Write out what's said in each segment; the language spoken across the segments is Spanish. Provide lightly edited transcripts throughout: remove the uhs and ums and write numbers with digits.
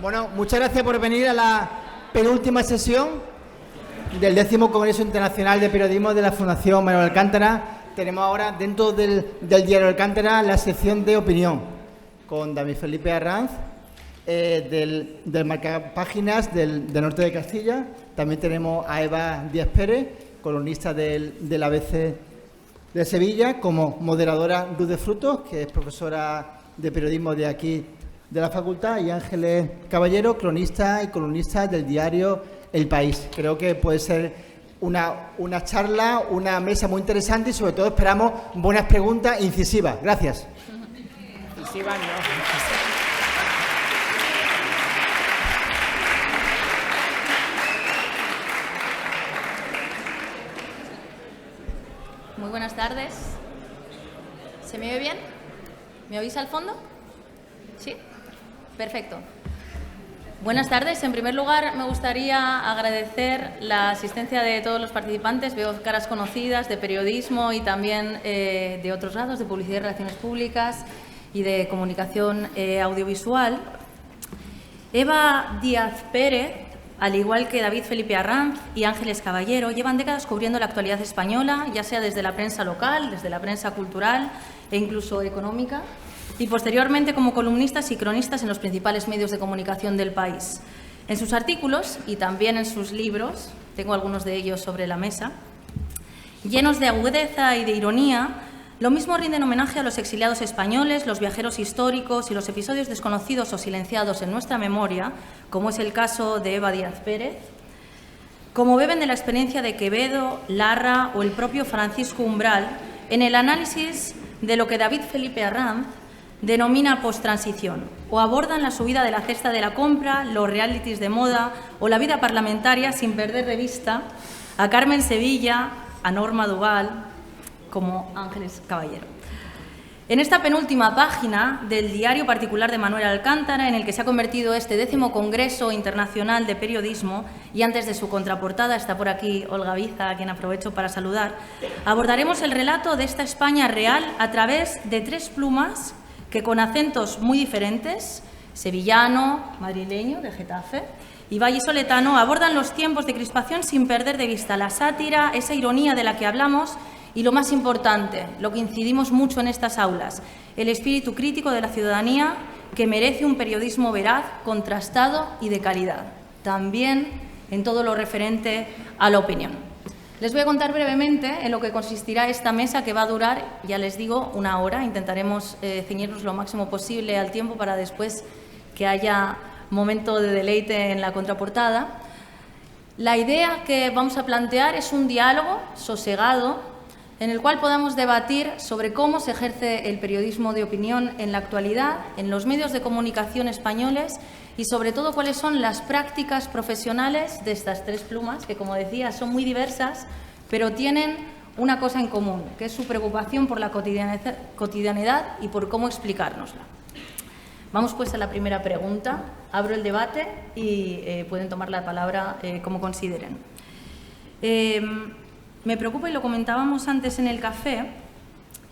Bueno, muchas gracias por venir a la penúltima sesión del 10º Congreso Internacional de Periodismo de la Fundación Manuel Alcántara. Tenemos ahora dentro del Diario Alcántara la sección de opinión con David Felipe Arranz, del marcapáginas del norte de Castilla. También tenemos a Eva Díaz Pérez, columnista del ABC de Sevilla, como moderadora Ruth de Frutos, que es profesora de periodismo de aquí de la facultad, y Ángeles Caballero, cronista y columnista del diario El País. Creo que puede ser una charla, una mesa muy interesante y sobre todo esperamos buenas preguntas incisivas. Gracias. Incisivas no. Muy buenas tardes. ¿Se me oye bien? ¿Me oís al fondo? ¿Sí? Perfecto. Buenas tardes. En primer lugar, me gustaría agradecer la asistencia de todos los participantes. Veo caras conocidas de periodismo y también de otros lados, de publicidad y relaciones públicas y de comunicación audiovisual. Eva Díaz Pérez, al igual que David Felipe Arranz y Ángeles Caballero, llevan décadas cubriendo la actualidad española, ya sea desde la prensa local, desde la prensa cultural e incluso económica, y posteriormente como columnistas y cronistas en los principales medios de comunicación del país. En sus artículos y también en sus libros, tengo algunos de ellos sobre la mesa, llenos de agudeza y de ironía, lo mismo rinden homenaje a los exiliados españoles, los viajeros históricos y los episodios desconocidos o silenciados en nuestra memoria, como es el caso de Eva Díaz Pérez, como beben de la experiencia de Quevedo, Larra o el propio Francisco Umbral en el análisis de lo que David Felipe Arranz denomina posttransición, o abordan la subida de la cesta de la compra, los realities de moda o la vida parlamentaria sin perder de vista a Carmen Sevilla, a Norma Duval, como Ángeles Caballero. En esta penúltima página del diario particular de Manuel Alcántara, en el que se ha convertido este 10º Congreso Internacional de Periodismo, y antes de su contraportada está por aquí Olga Biza, a quien aprovecho para saludar, abordaremos el relato de esta España real a través de 3 plumas que con acentos muy diferentes, sevillano, madrileño, de Getafe, y vallisoletano, abordan los tiempos de crispación sin perder de vista la sátira, esa ironía de la que hablamos y, lo más importante, lo que incidimos mucho en estas aulas, el espíritu crítico de la ciudadanía que merece un periodismo veraz, contrastado y de calidad, también en todo lo referente a la opinión. Les voy a contar brevemente en lo que consistirá esta mesa, que va a durar, ya les digo, 1 hora. Intentaremos ceñirnos lo máximo posible al tiempo para después que haya momento de deleite en la contraportada. La idea que vamos a plantear es un diálogo sosegado en el cual podamos debatir sobre cómo se ejerce el periodismo de opinión en la actualidad, en los medios de comunicación españoles y, sobre todo, cuáles son las prácticas profesionales de estas 3 plumas, que, como decía, son muy diversas, pero tienen una cosa en común, que es su preocupación por la cotidianidad y por cómo explicárnosla. Vamos pues a la primera pregunta. Abro el debate y pueden tomar la palabra como consideren. Me preocupa, y lo comentábamos antes en el café,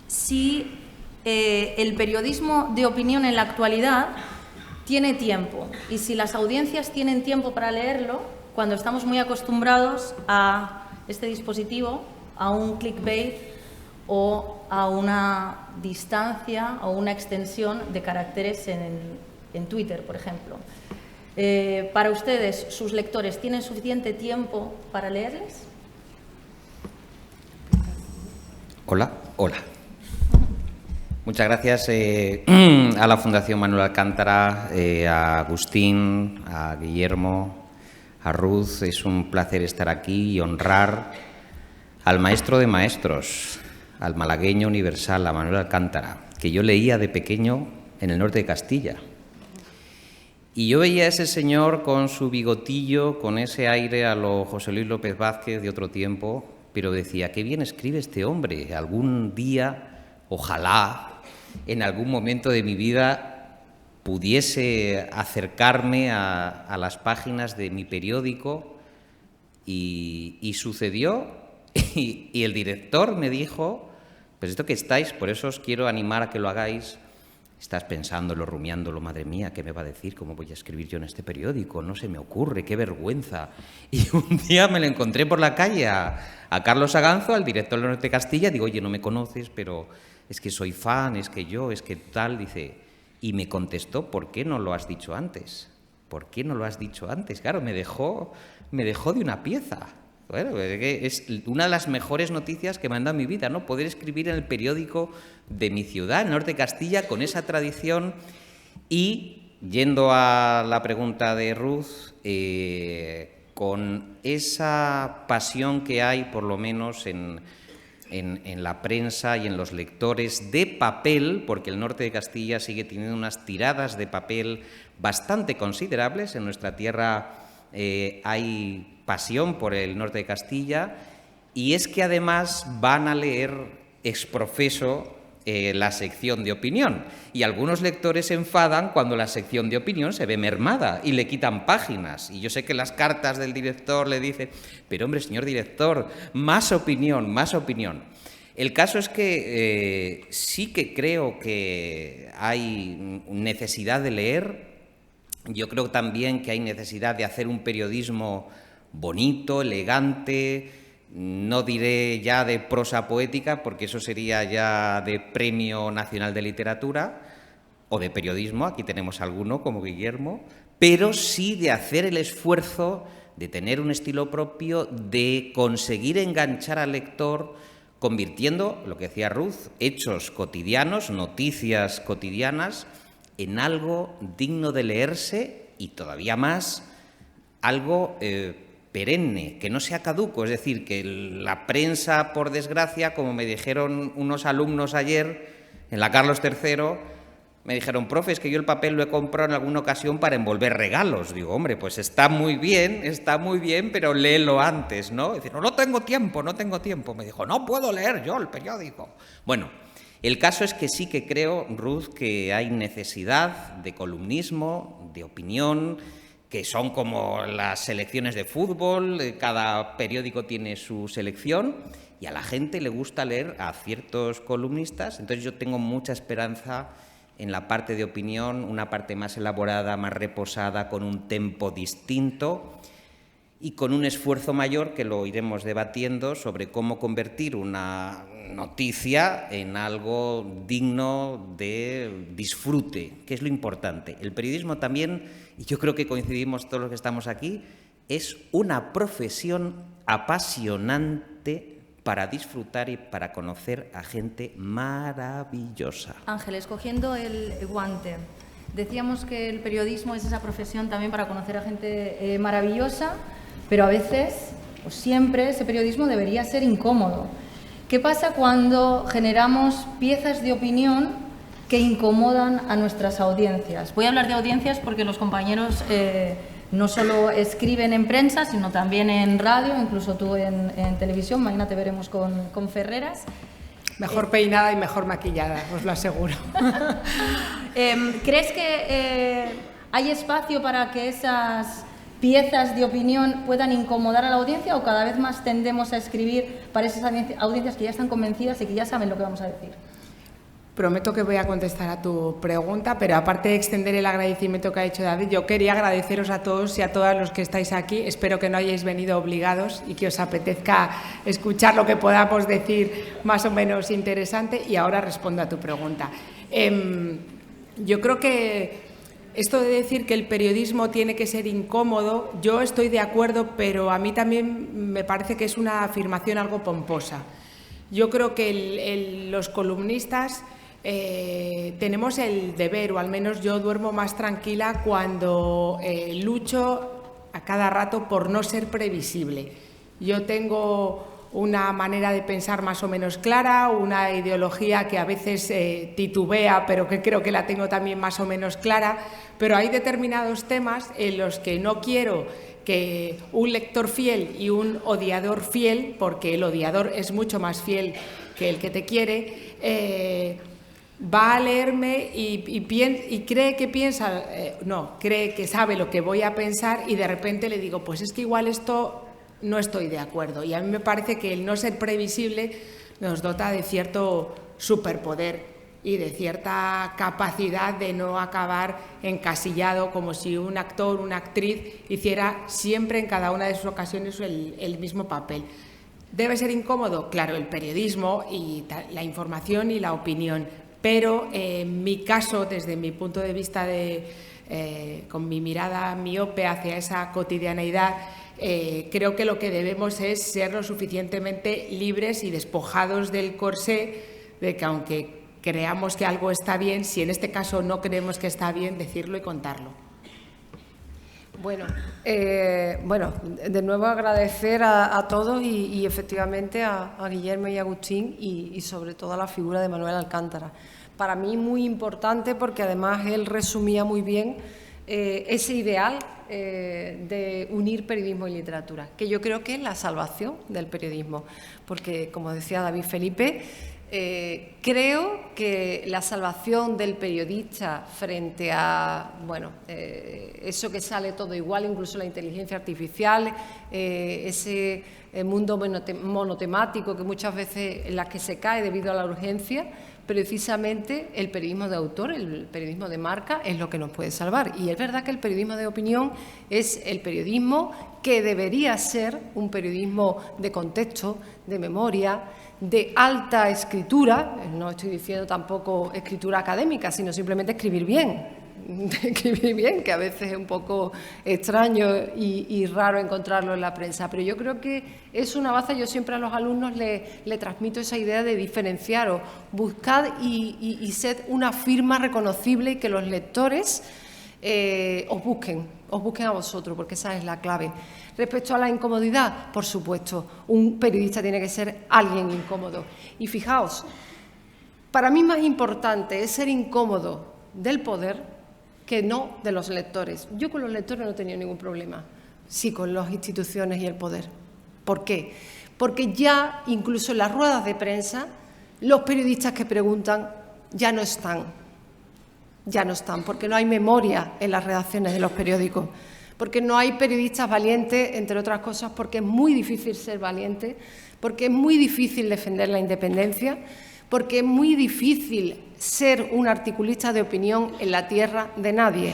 si el periodismo de opinión en la actualidad tiene tiempo y si las audiencias tienen tiempo para leerlo cuando estamos muy acostumbrados a este dispositivo, a un clickbait o a una distancia o una extensión de caracteres en Twitter, por ejemplo. Para ustedes, sus lectores, ¿tienen suficiente tiempo para leerles? Hola. Muchas gracias a la Fundación Manuel Alcántara, a Agustín, a Guillermo, a Ruth. Es un placer estar aquí y honrar al maestro de maestros, al malagueño universal, a Manuel Alcántara, que yo leía de pequeño en el norte de Castilla. Y yo veía a ese señor con su bigotillo, con ese aire a lo José Luis López Vázquez de otro tiempo, pero decía, qué bien escribe este hombre. Algún día, ojalá, en algún momento de mi vida pudiese acercarme a las páginas de mi periódico, y sucedió, y el director me dijo, pues esto que estáis, por eso os quiero animar a que lo hagáis, Estás pensándolo, rumiándolo, madre mía, ¿qué me va a decir? ¿Cómo voy a escribir yo en este periódico? No se me ocurre, qué vergüenza. Y un día me lo encontré por la calle a Carlos Aganzo, al director del Norte de Castilla, digo, oye, no me conoces, pero es que soy fan, es que tal, dice, y me contestó, ¿por qué no lo has dicho antes? ¿Por qué no lo has dicho antes? Claro, me dejó de una pieza. Bueno, es una de las mejores noticias que me han dado en mi vida, ¿no? Poder escribir en el periódico de mi ciudad, el Norte de Castilla, con esa tradición. Y, yendo a la pregunta de Ruth, con esa pasión que hay, por lo menos en la prensa y en los lectores de papel, porque el Norte de Castilla sigue teniendo unas tiradas de papel bastante considerables. En nuestra tierra hay pasión por el Norte de Castilla, y es que además van a leer exprofeso la sección de opinión, y algunos lectores se enfadan cuando la sección de opinión se ve mermada y le quitan páginas. Y yo sé que las cartas del director le dicen, pero hombre, señor director, más opinión, más opinión. El caso es que sí que creo que hay necesidad de leer. Yo creo también que hay necesidad de hacer un periodismo bonito, elegante, no diré ya de prosa poética, porque eso sería ya de Premio Nacional de Literatura, o de periodismo, aquí tenemos alguno como Guillermo, pero sí de hacer el esfuerzo de tener un estilo propio, de conseguir enganchar al lector, convirtiendo, lo que decía Ruth, hechos cotidianos, noticias cotidianas, en algo digno de leerse, y todavía más, algo perenne, que no sea caduco. Es decir, que la prensa, por desgracia, como me dijeron unos alumnos ayer en la Carlos III, me dijeron, profe, es que yo el papel lo he comprado en alguna ocasión para envolver regalos. Digo, hombre, pues está muy bien, pero léelo antes, ¿no? Es decir, no tengo tiempo. Me dijo, no puedo leer yo el periódico. Bueno, el caso es que sí que creo, Ruth, que hay necesidad de columnismo, de opinión, que son como las selecciones de fútbol, cada periódico tiene su selección, y a la gente le gusta leer a ciertos columnistas. Entonces yo tengo mucha esperanza en la parte de opinión, una parte más elaborada, más reposada, con un tempo distinto y con un esfuerzo mayor, que lo iremos debatiendo, sobre cómo convertir una noticia en algo digno de disfrute, que es lo importante. El periodismo también, y yo creo que coincidimos todos los que estamos aquí, es una profesión apasionante para disfrutar y para conocer a gente maravillosa. Ángeles, cogiendo el guante, decíamos que el periodismo es esa profesión también para conocer a gente maravillosa, pero a veces, o siempre, ese periodismo debería ser incómodo. ¿Qué pasa cuando generamos piezas de opinión que incomodan a nuestras audiencias? Voy a hablar de audiencias porque los compañeros no solo escriben en prensa, sino también en radio, incluso tú en televisión. Mañana te veremos con Ferreras. Mejor peinada y mejor maquillada, os lo aseguro. ¿Crees que hay espacio para que esas piezas de opinión puedan incomodar a la audiencia, o cada vez más tendemos a escribir para esas audiencias que ya están convencidas y que ya saben lo que vamos a decir? Prometo que voy a contestar a tu pregunta, pero aparte de extender el agradecimiento que ha hecho David, yo quería agradeceros a todos y a todas los que estáis aquí. Espero que no hayáis venido obligados y que os apetezca escuchar lo que podamos decir más o menos interesante. Y ahora respondo a tu pregunta. Yo creo que esto de decir que el periodismo tiene que ser incómodo, yo estoy de acuerdo, pero a mí también me parece que es una afirmación algo pomposa. Yo creo que los columnistas tenemos el deber, o al menos yo duermo más tranquila cuando lucho a cada rato por no ser previsible. Yo tengo una manera de pensar más o menos clara, una ideología que a veces titubea, pero que creo que la tengo también más o menos clara, pero hay determinados temas en los que no quiero que un lector fiel y un odiador fiel, porque el odiador es mucho más fiel que el que te quiere, va a leerme y cree que piensa, cree que sabe lo que voy a pensar, y de repente le digo, pues es que igual esto no estoy de acuerdo. Y a mí me parece que el no ser previsible nos dota de cierto superpoder y de cierta capacidad de no acabar encasillado como si un actor, una actriz hiciera siempre en cada una de sus ocasiones el mismo papel. ¿Debe ser incómodo? Claro, el periodismo y la información y la opinión, pero en mi caso, desde mi punto de vista con mi mirada miope hacia esa cotidianeidad, creo que lo que debemos es ser lo suficientemente libres y despojados del corsé de que aunque creamos que algo está bien, si en este caso no creemos que está bien, decirlo y contarlo. Bueno, de nuevo agradecer a todos y efectivamente a Guillermo y a Agustín y sobre todo a la figura de Manuel Alcántara. Para mí muy importante porque además él resumía muy bien ese ideal de unir periodismo y literatura, que yo creo que es la salvación del periodismo, porque como decía David Felipe, creo que la salvación del periodista frente a eso que sale todo igual, incluso la inteligencia artificial, ese mundo monotemático que muchas veces en las que se cae debido a la urgencia, precisamente el periodismo de autor, el periodismo de marca es lo que nos puede salvar. Y es verdad que el periodismo de opinión es el periodismo que debería ser un periodismo de contexto, de memoria, de alta escritura. No estoy diciendo tampoco escritura académica, sino simplemente escribir bien. Escribir bien, que a veces es un poco extraño y raro encontrarlo en la prensa, pero yo creo que es una baza. Yo siempre a los alumnos le transmito esa idea de diferenciaros, buscad y sed una firma reconocible y que los lectores os busquen a vosotros, porque esa es la clave. Respecto a la incomodidad, por supuesto, un periodista tiene que ser alguien incómodo. Y fijaos, para mí más importante es ser incómodo del poder que no de los lectores. Yo con los lectores no he tenido ningún problema, sí con las instituciones y el poder. ¿Por qué? Porque ya incluso en las ruedas de prensa los periodistas que preguntan ya no están, porque no hay memoria en las redacciones de los periódicos, porque no hay periodistas valientes, entre otras cosas porque es muy difícil ser valiente, porque es muy difícil defender la independencia, porque es muy difícil ser un articulista de opinión en la tierra de nadie.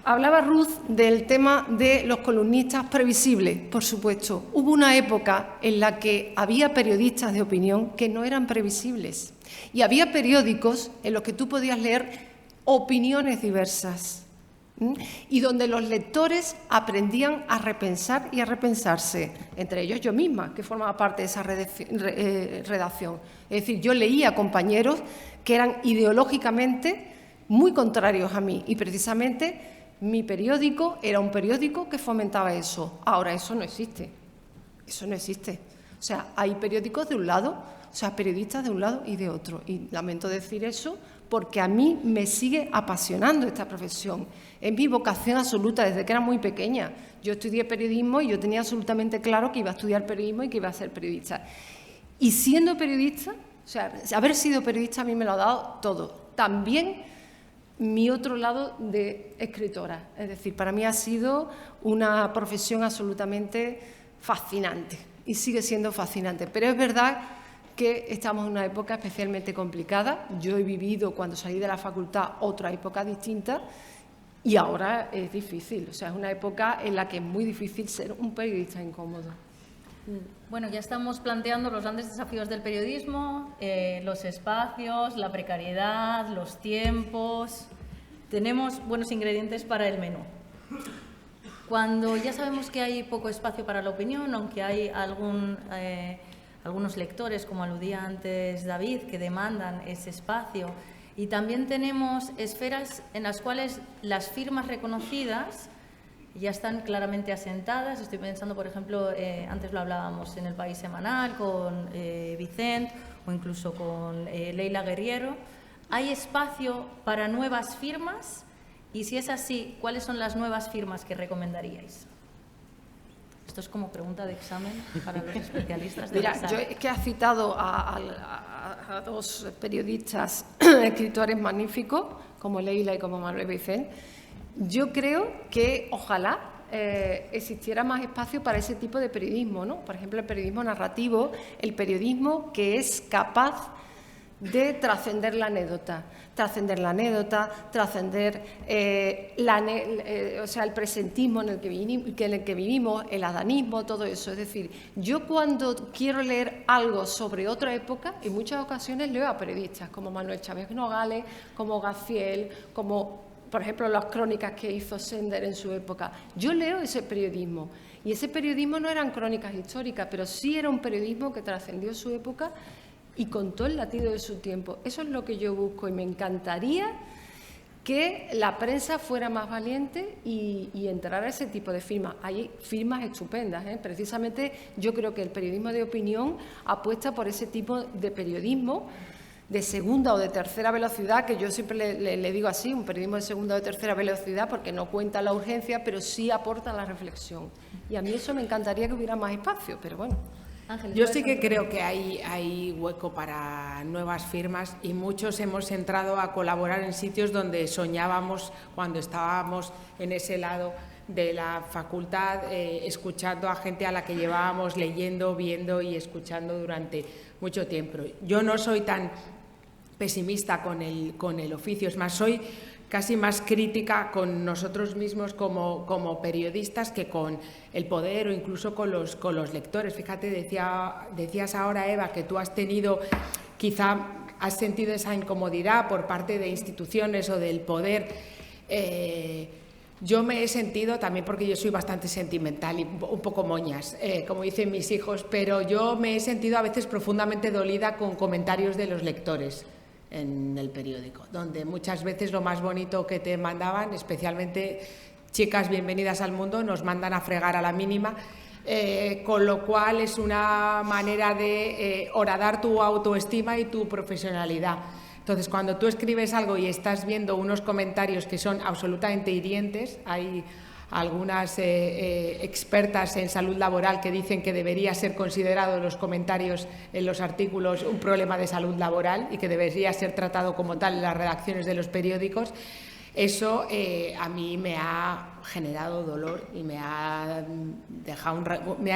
Hablaba Ruth del tema de los columnistas previsibles, por supuesto. Hubo una época en la que había periodistas de opinión que no eran previsibles y había periódicos en los que tú podías leer opiniones diversas y donde los lectores aprendían a repensar y a repensarse, entre ellos yo misma, que formaba parte de esa redacción. Es decir, yo leía a compañeros que eran ideológicamente muy contrarios a mí y precisamente mi periódico era un periódico que fomentaba eso. Ahora eso no existe, O sea, hay periódicos de un lado, o sea, periodistas de un lado y de otro. Y lamento decir eso porque a mí me sigue apasionando esta profesión. Es mi vocación absoluta desde que era muy pequeña. Yo estudié periodismo y yo tenía absolutamente claro que iba a estudiar periodismo y que iba a ser periodista. Y siendo periodista, o sea, haber sido periodista a mí me lo ha dado todo. También mi otro lado de escritora. Es decir, para mí ha sido una profesión absolutamente fascinante y sigue siendo fascinante. Pero es verdad que estamos en una época especialmente complicada. Yo he vivido, cuando salí de la facultad, otra época distinta y ahora es difícil. O sea, es una época en la que es muy difícil ser un periodista incómodo. Bueno, ya estamos planteando los grandes desafíos del periodismo, los espacios, la precariedad, los tiempos. Tenemos buenos ingredientes para el menú. Cuando ya sabemos que hay poco espacio para la opinión, aunque hay algunos lectores, como aludía antes David, que demandan ese espacio, y también tenemos esferas en las cuales las firmas reconocidas ya están claramente asentadas. Estoy pensando, por ejemplo, antes lo hablábamos en El País Semanal con Vicent o incluso con Leila Guerriero. ¿Hay espacio para nuevas firmas? Y si es así, ¿cuáles son las nuevas firmas que recomendaríais? Esto es como pregunta de examen para los especialistas de Mira, yo es que has citado a dos periodistas, escritores magníficos, como Leila y como Manuel Vicent. Yo creo que ojalá existiera más espacio para ese tipo de periodismo, ¿no? Por ejemplo, el periodismo narrativo, el periodismo que es capaz de trascender la anécdota, trascender o sea, el presentismo en el que vivimos, el adanismo, todo eso. Es decir, yo cuando quiero leer algo sobre otra época, en muchas ocasiones leo a periodistas como Manuel Chávez Nogales, como Gaciel, como, por ejemplo, las crónicas que hizo Sender en su época. Yo leo ese periodismo, y ese periodismo no eran crónicas históricas, pero sí era un periodismo que trascendió su época y contó el latido de su tiempo. Eso es lo que yo busco, y me encantaría que la prensa fuera más valiente y entrara a ese tipo de firmas. Hay firmas estupendas, ¿eh? Precisamente yo creo que el periodismo de opinión apuesta por ese tipo de periodismo de segunda o de tercera velocidad, que yo siempre le digo así, un periodismo de segunda o de tercera velocidad, porque no cuenta la urgencia, pero sí aporta la reflexión. Y a mí eso me encantaría que hubiera más espacio, pero bueno. Ángeles, yo sí que creo que hay hueco para nuevas firmas, y muchos hemos entrado a colaborar en sitios donde soñábamos cuando estábamos en ese lado de la facultad, escuchando a gente a la que llevábamos leyendo, viendo y escuchando durante mucho tiempo. Yo no soy tan pesimista con el oficio, es más, soy casi más crítica con nosotros mismos como periodistas que con el poder o incluso con los lectores. Fíjate, decías ahora, Eva, que tú has tenido, quizá has sentido esa incomodidad por parte de instituciones o del poder. Yo me he sentido, también porque yo soy bastante sentimental y un poco moñas, como dicen mis hijos, pero yo me he sentido a veces profundamente dolida con comentarios de los lectores en el periódico, donde muchas veces lo más bonito que te mandaban, especialmente chicas bienvenidas al mundo, nos mandan a fregar a la mínima, con lo cual es una manera de horadar tu autoestima y tu profesionalidad. Entonces, cuando tú escribes algo y estás viendo unos comentarios que son absolutamente hirientes, hay algunas expertas en salud laboral que dicen que debería ser considerado los comentarios en los artículos un problema de salud laboral y que debería ser tratado como tal en las redacciones de los periódicos. Eso a mí me ha generado dolor y me ha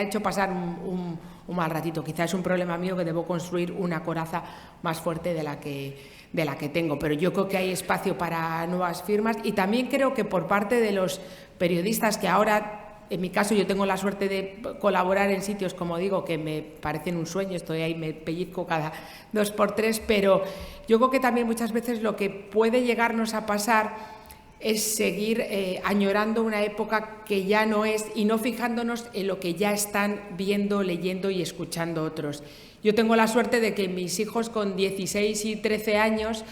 hecho pasar un mal ratito. Quizás es un problema mío, que debo construir una coraza más fuerte de la que tengo, pero yo creo que hay espacio para nuevas firmas, y también creo que por parte de los periodistas que ahora, en mi caso, yo tengo la suerte de colaborar en sitios, como digo, que me parecen un sueño, estoy ahí, me pellizco cada 2 por 3, pero yo creo que también muchas veces lo que puede llegarnos a pasar es seguir añorando una época que ya no es, y no fijándonos en lo que ya están viendo, leyendo y escuchando otros. Yo tengo la suerte de que mis hijos con 16 y 13 años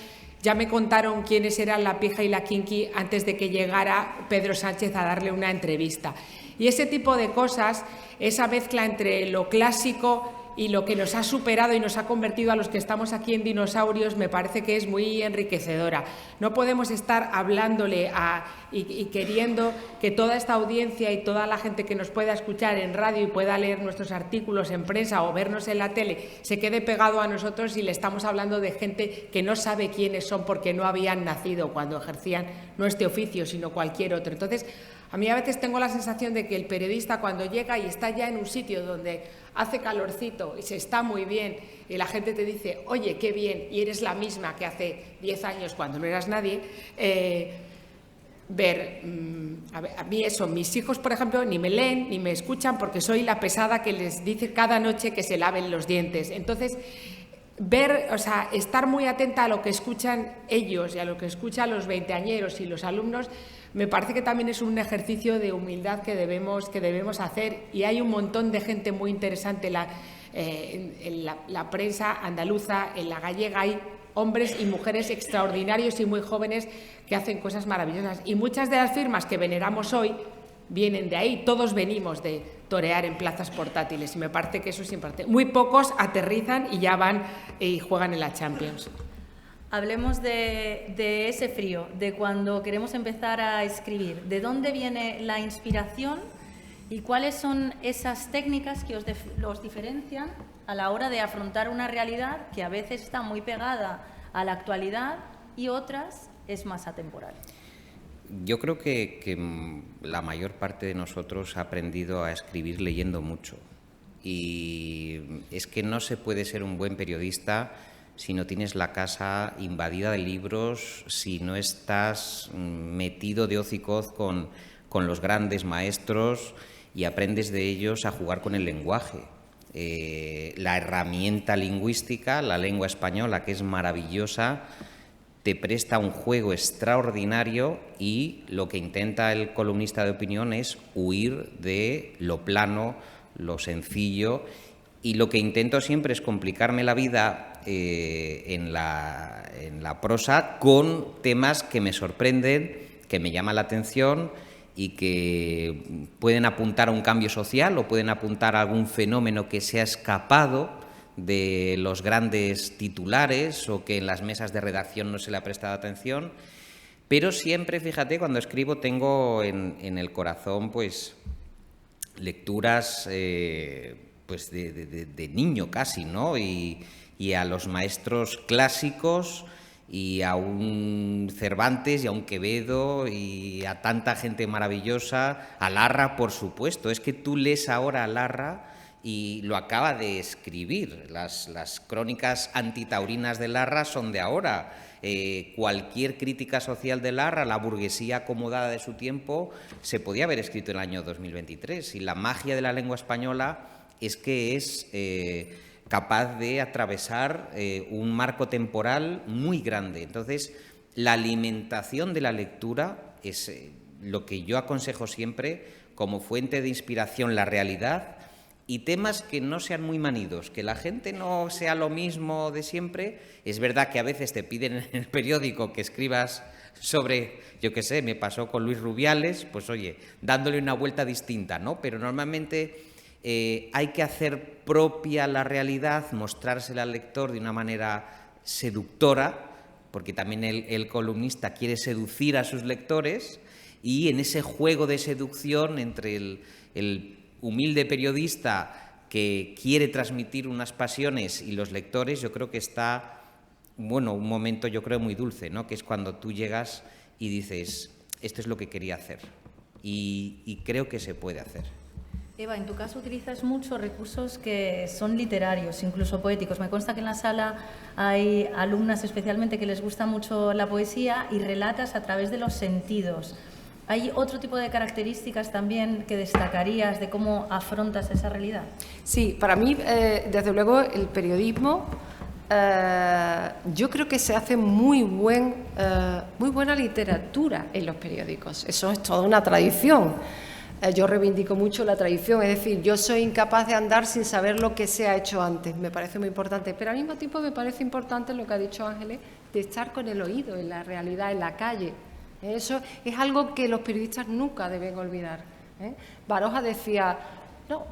ya me contaron quiénes eran la pija y la kinky antes de que llegara Pedro Sánchez a darle una entrevista. Y ese tipo de cosas, esa mezcla entre lo clásico y lo que nos ha superado y nos ha convertido a los que estamos aquí en dinosaurios, me parece que es muy enriquecedora. No podemos estar hablándole y queriendo que toda esta audiencia y toda la gente que nos pueda escuchar en radio y pueda leer nuestros artículos en prensa o vernos en la tele se quede pegado a nosotros, y le estamos hablando de gente que no sabe quiénes son porque no habían nacido cuando ejercían no este oficio, sino cualquier otro. Entonces, a mí a veces tengo la sensación de que el periodista, cuando llega y está ya en un sitio donde hace calorcito y se está muy bien y la gente te dice, oye, qué bien, y eres la misma que hace 10 años cuando no eras nadie, a mí eso, mis hijos, por ejemplo, ni me leen ni me escuchan porque soy la pesada que les dice cada noche que se laven los dientes. Entonces, estar muy atenta a lo que escuchan ellos y a lo que escuchan los veinteañeros y los alumnos, me parece que también es un ejercicio de humildad que debemos hacer, y hay un montón de gente muy interesante en la prensa andaluza, en la gallega, hay hombres y mujeres extraordinarios y muy jóvenes que hacen cosas maravillosas, y muchas de las firmas que veneramos hoy vienen de ahí. Todos venimos de torear en plazas portátiles, y me parece que eso es importante. Muy pocos aterrizan y ya van y juegan en la Champions. Hablemos de ese frío, de cuando queremos empezar a escribir. ¿De dónde viene la inspiración y cuáles son esas técnicas que los diferencian a la hora de afrontar una realidad que a veces está muy pegada a la actualidad y otras es más atemporal? Yo creo que la mayor parte de nosotros ha aprendido a escribir leyendo mucho, y es que no se puede ser un buen periodista si no tienes la casa invadida de libros, si no estás metido de hoz y coz con los grandes maestros y aprendes de ellos a jugar con el lenguaje. La herramienta lingüística, la lengua española, que es maravillosa, te presta un juego extraordinario y lo que intenta el columnista de opinión es huir de lo plano, lo sencillo, y lo que intento siempre es complicarme la vida en la prosa con temas que me sorprenden, que me llaman la atención y que pueden apuntar a un cambio social o pueden apuntar a algún fenómeno que se ha escapado de los grandes titulares o que en las mesas de redacción no se le ha prestado atención. Pero siempre, fíjate, cuando escribo tengo en el corazón pues lecturas pues de niño casi, ¿no? Y a los maestros clásicos y a un Cervantes y a un Quevedo y a tanta gente maravillosa, a Larra, por supuesto. Es que tú lees ahora a Larra y lo acaba de escribir. Las crónicas antitaurinas de Larra son de ahora. Cualquier crítica social de Larra, la burguesía acomodada de su tiempo, se podía haber escrito en el año 2023. Y la magia de la lengua española es que es capaz de atravesar un marco temporal muy grande. Entonces, la alimentación de la lectura es lo que yo aconsejo siempre como fuente de inspiración, la realidad y temas que no sean muy manidos, que la gente no sea lo mismo de siempre. Es verdad que a veces te piden en el periódico que escribas sobre, yo qué sé, me pasó con Luis Rubiales, pues oye, dándole una vuelta distinta, ¿no? Pero normalmente hay que hacer propia la realidad, mostrársela al lector de una manera seductora, porque también el columnista quiere seducir a sus lectores, y en ese juego de seducción entre el humilde periodista que quiere transmitir unas pasiones y los lectores, yo creo que está, bueno, un momento yo creo muy dulce, ¿no? Que es cuando tú llegas y dices, esto es lo que quería hacer, y creo que se puede hacer. Eva, en tu caso utilizas muchos recursos que son literarios, incluso poéticos. Me consta que en la sala hay alumnas especialmente que les gusta mucho la poesía y relatas a través de los sentidos. ¿Hay otro tipo de características también que destacarías de cómo afrontas esa realidad? Sí, para mí, desde luego, el periodismo, yo creo que se hace muy buena literatura en los periódicos. Eso es toda una tradición. Yo reivindico mucho la tradición, es decir, yo soy incapaz de andar sin saber lo que se ha hecho antes, me parece muy importante, pero al mismo tiempo me parece importante lo que ha dicho Ángeles, de estar con el oído en la realidad, en la calle. Eso es algo que los periodistas nunca deben olvidar. Baroja decía, no,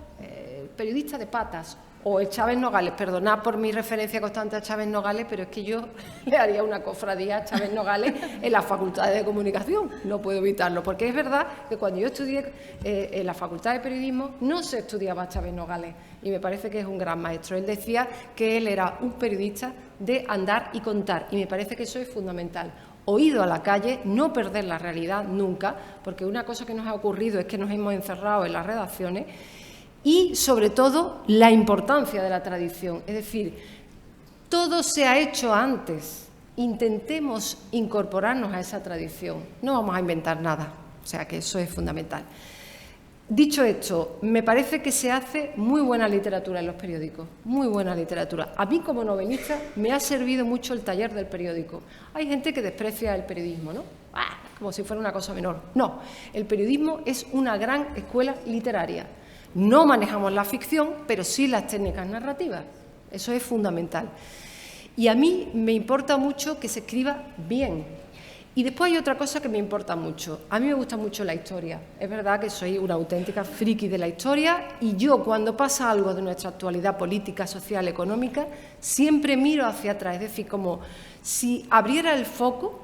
periodista de patas, o el Chávez Nogales, perdonad por mi referencia constante a Chávez Nogales, pero es que yo le haría una cofradía a Chávez Nogales en las facultades de comunicación, no puedo evitarlo, porque es verdad que cuando yo estudié en la facultad de periodismo no se estudiaba a Chávez Nogales, y me parece que es un gran maestro. Él decía que él era un periodista de andar y contar, y me parece que eso es fundamental. Oído a la calle, no perder la realidad nunca, porque una cosa que nos ha ocurrido es que nos hemos encerrado en las redacciones, y, sobre todo, la importancia de la tradición. Es decir, todo se ha hecho antes. Intentemos incorporarnos a esa tradición. No vamos a inventar nada. O sea, que eso es fundamental. Dicho esto, me parece que se hace muy buena literatura en los periódicos. Muy buena literatura. A mí, como novelista, me ha servido mucho el taller del periódico. Hay gente que desprecia el periodismo, ¿no? Como si fuera una cosa menor. No, el periodismo es una gran escuela literaria. No manejamos la ficción, pero sí las técnicas narrativas. Eso es fundamental. Y a mí me importa mucho que se escriba bien. Y después hay otra cosa que me importa mucho. A mí me gusta mucho la historia. Es verdad que soy una auténtica friki de la historia, y yo, cuando pasa algo de nuestra actualidad política, social, económica, siempre miro hacia atrás. Es decir, como si abriera el foco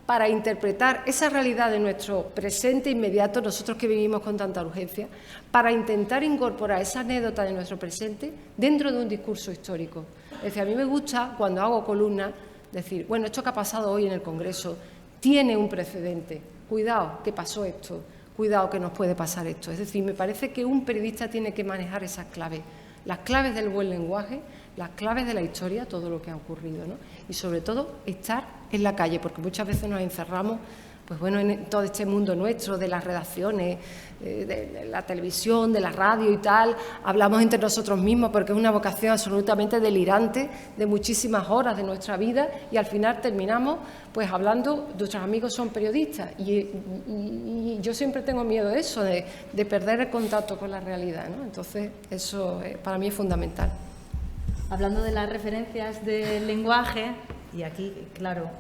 para interpretar esa realidad de nuestro presente inmediato, nosotros que vivimos con tanta urgencia, para intentar incorporar esa anécdota de nuestro presente dentro de un discurso histórico. Es decir, a mí me gusta, cuando hago columnas, decir, bueno, esto que ha pasado hoy en el Congreso tiene un precedente. Cuidado, que pasó esto. Cuidado, que nos puede pasar esto. Es decir, me parece que un periodista tiene que manejar esas claves. Las claves del buen lenguaje, las claves de la historia, todo lo que ha ocurrido, ¿no? Y sobre todo estar en la calle, porque muchas veces nos encerramos pues bueno, en todo este mundo nuestro de las redacciones, de la televisión, de la radio y tal, hablamos entre nosotros mismos porque es una vocación absolutamente delirante de muchísimas horas de nuestra vida y al final terminamos pues hablando, nuestros amigos son periodistas y yo siempre tengo miedo de eso, de perder el contacto con la realidad, ¿no? Entonces eso para mí es fundamental. Hablando de las referencias del lenguaje, y aquí, claro...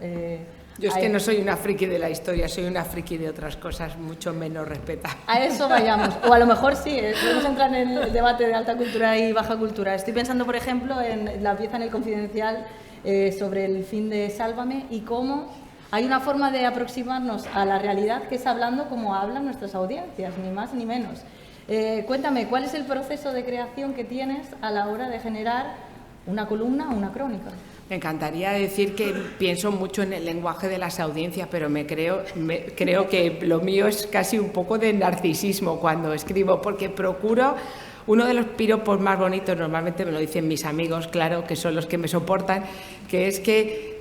yo es que no soy una friki de la historia, soy una friki de otras cosas mucho menos respetables. A eso vayamos, o a lo mejor sí, podemos entrar en el debate de alta cultura y baja cultura. Estoy pensando, por ejemplo, en la pieza en El Confidencial sobre el fin de Sálvame y cómo hay una forma de aproximarnos a la realidad que es hablando como hablan nuestras audiencias, ni más ni menos. Cuéntame, ¿cuál es el proceso de creación que tienes a la hora de generar una columna o una crónica? Me encantaría decir que pienso mucho en el lenguaje de las audiencias, pero creo que lo mío es casi un poco de narcisismo cuando escribo, porque procuro, uno de los piropos más bonitos, normalmente me lo dicen mis amigos, claro, que son los que me soportan, que es que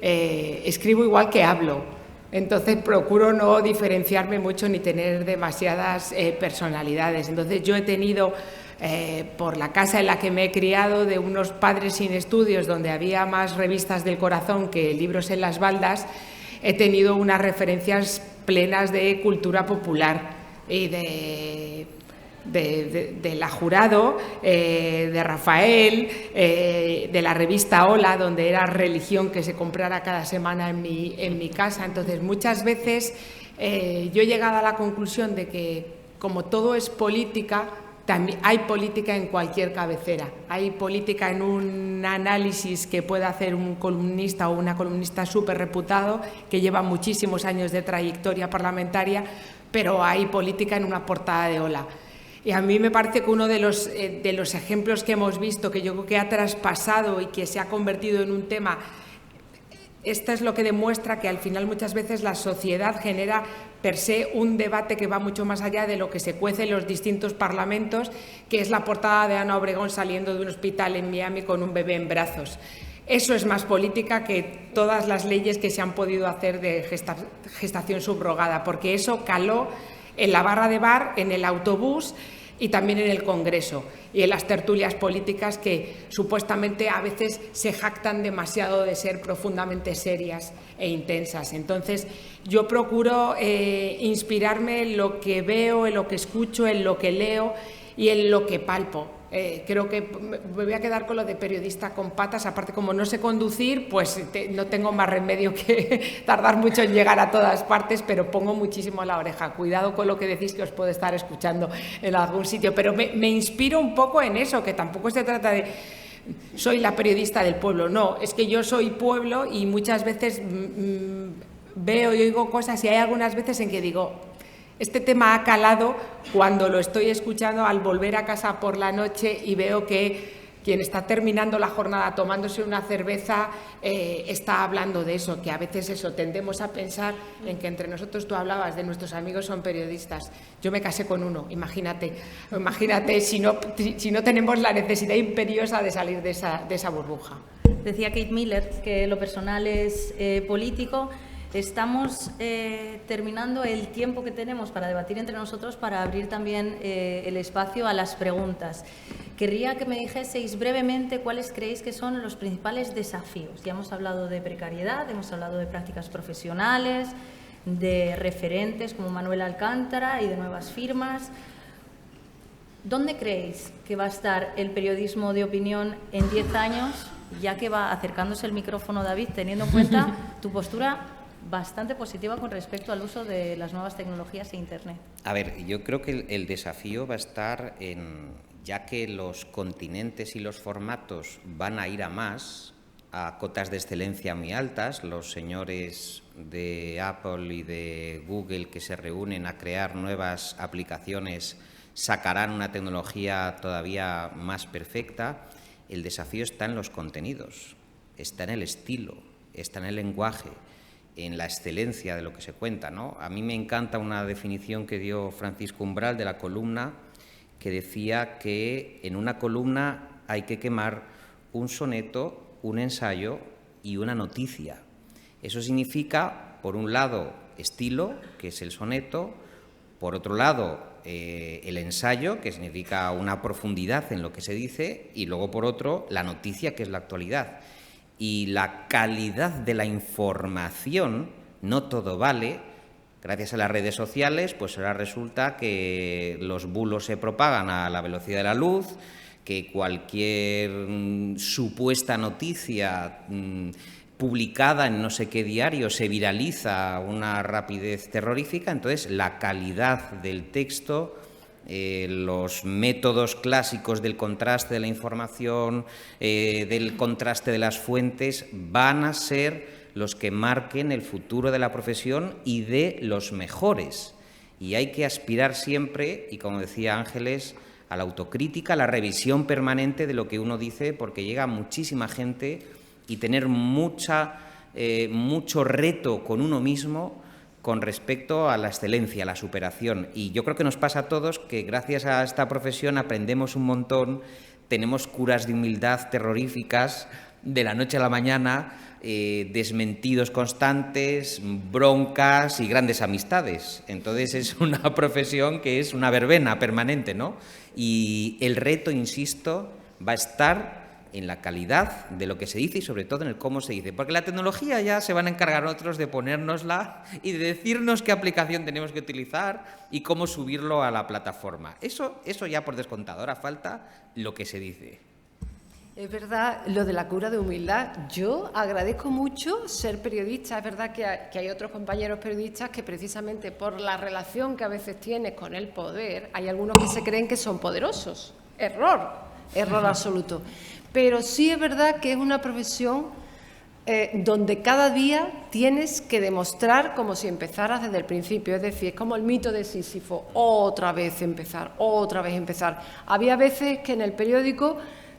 escribo igual que hablo. Entonces procuro no diferenciarme mucho ni tener demasiadas personalidades. Entonces yo he tenido... por la casa en la que me he criado, de unos padres sin estudios, donde había más revistas del corazón que libros en las baldas, he tenido unas referencias plenas de cultura popular y de La Jurado, de Rafael, de la revista Hola, donde era religión que se comprara cada semana en mi casa. Entonces, muchas veces yo he llegado a la conclusión de que, como todo es política, también hay política en cualquier cabecera, hay política en un análisis que pueda hacer un columnista o una columnista súper reputado que lleva muchísimos años de trayectoria parlamentaria, pero hay política en una portada de Hola. Y a mí me parece que uno de los ejemplos que hemos visto, que yo creo que ha traspasado y que se ha convertido en un tema, esto es lo que demuestra que al final muchas veces la sociedad genera per se un debate que va mucho más allá de lo que se cuece en los distintos parlamentos, que es la portada de Ana Obregón saliendo de un hospital en Miami con un bebé en brazos. Eso es más política que todas las leyes que se han podido hacer de gestación subrogada, porque eso caló en la barra de bar, en el autobús y también en el Congreso y en las tertulias políticas que supuestamente a veces se jactan demasiado de ser profundamente serias e intensas. Entonces yo procuro inspirarme en lo que veo, en lo que escucho, en lo que leo y en lo que palpo. Creo que me voy a quedar con lo de periodista con patas, aparte como no sé conducir, pues no tengo más remedio que tardar mucho en llegar a todas partes, pero pongo muchísimo la oreja. Cuidado con lo que decís, que os puedo estar escuchando en algún sitio, pero me inspiro un poco en eso, que tampoco se trata de soy la periodista del pueblo, no, es que yo soy pueblo y muchas veces veo y oigo cosas y hay algunas veces en que digo... Este tema ha calado cuando lo estoy escuchando al volver a casa por la noche y veo que quien está terminando la jornada tomándose una cerveza está hablando de eso, que a veces eso tendemos a pensar en que entre nosotros, tú hablabas de nuestros amigos son periodistas, yo me casé con uno, imagínate si no tenemos la necesidad imperiosa de salir de esa burbuja. Decía Kate Miller que lo personal es político. Estamos terminando el tiempo que tenemos para debatir entre nosotros, para abrir también el espacio a las preguntas. Querría que me dijeseis brevemente cuáles creéis que son los principales desafíos. Ya hemos hablado de precariedad, hemos hablado de prácticas profesionales, de referentes como Manuel Alcántara y de nuevas firmas. ¿Dónde creéis que va a estar el periodismo de opinión en 10 años, ya que va acercándose el micrófono, David, teniendo en cuenta tu postura bastante positiva con respecto al uso de las nuevas tecnologías e Internet? A ver, yo creo que el desafío va a estar en, ya que los continentes y los formatos van a ir a más, a cotas de excelencia muy altas, los señores de Apple y de Google que se reúnen a crear nuevas aplicaciones sacarán una tecnología todavía más perfecta. El desafío está en los contenidos, está en el estilo, está en el lenguaje, en la excelencia de lo que se cuenta, ¿no? A mí me encanta una definición que dio Francisco Umbral de la columna, que decía que en una columna hay que quemar un soneto, un ensayo y una noticia. Eso significa, por un lado, estilo, que es el soneto, por otro lado, el ensayo, que significa una profundidad en lo que se dice, y luego, por otro, la noticia, que es la actualidad. Y la calidad de la información, no todo vale. Gracias a las redes sociales, pues ahora resulta que los bulos se propagan a la velocidad de la luz, que cualquier supuesta noticia publicada en no sé qué diario se viraliza a una rapidez terrorífica. Entonces, la calidad del texto, los métodos clásicos del contraste de la información, del contraste de las fuentes, van a ser los que marquen el futuro de la profesión y de los mejores. Y hay que aspirar siempre, y como decía Ángeles, a la autocrítica, a la revisión permanente de lo que uno dice, porque llega muchísima gente, y tener mucho reto con uno mismo con respecto a la excelencia, a la superación. Y yo creo que nos pasa a todos que gracias a esta profesión aprendemos un montón, tenemos curas de humildad terroríficas de la noche a la mañana, desmentidos constantes, broncas y grandes amistades. Entonces es una profesión que es una verbena permanente, ¿no? Y el reto, insisto, va a estar en la calidad de lo que se dice y sobre todo en el cómo se dice, porque la tecnología ya se van a encargar otros de ponérnosla y de decirnos qué aplicación tenemos que utilizar y cómo subirlo a la plataforma. Eso ya por descontado, ahora falta lo que se dice. Es verdad, lo de la cura de humildad. Yo agradezco mucho ser periodista. Es verdad que hay otros compañeros periodistas que precisamente por la relación que a veces tienes con el poder, hay algunos que se creen que son poderosos. Error absoluto. Pero sí es verdad que es una profesión donde cada día tienes que demostrar como si empezaras desde el principio. Es decir, es como el mito de Sísifo, otra vez empezar. Había veces que en el periódico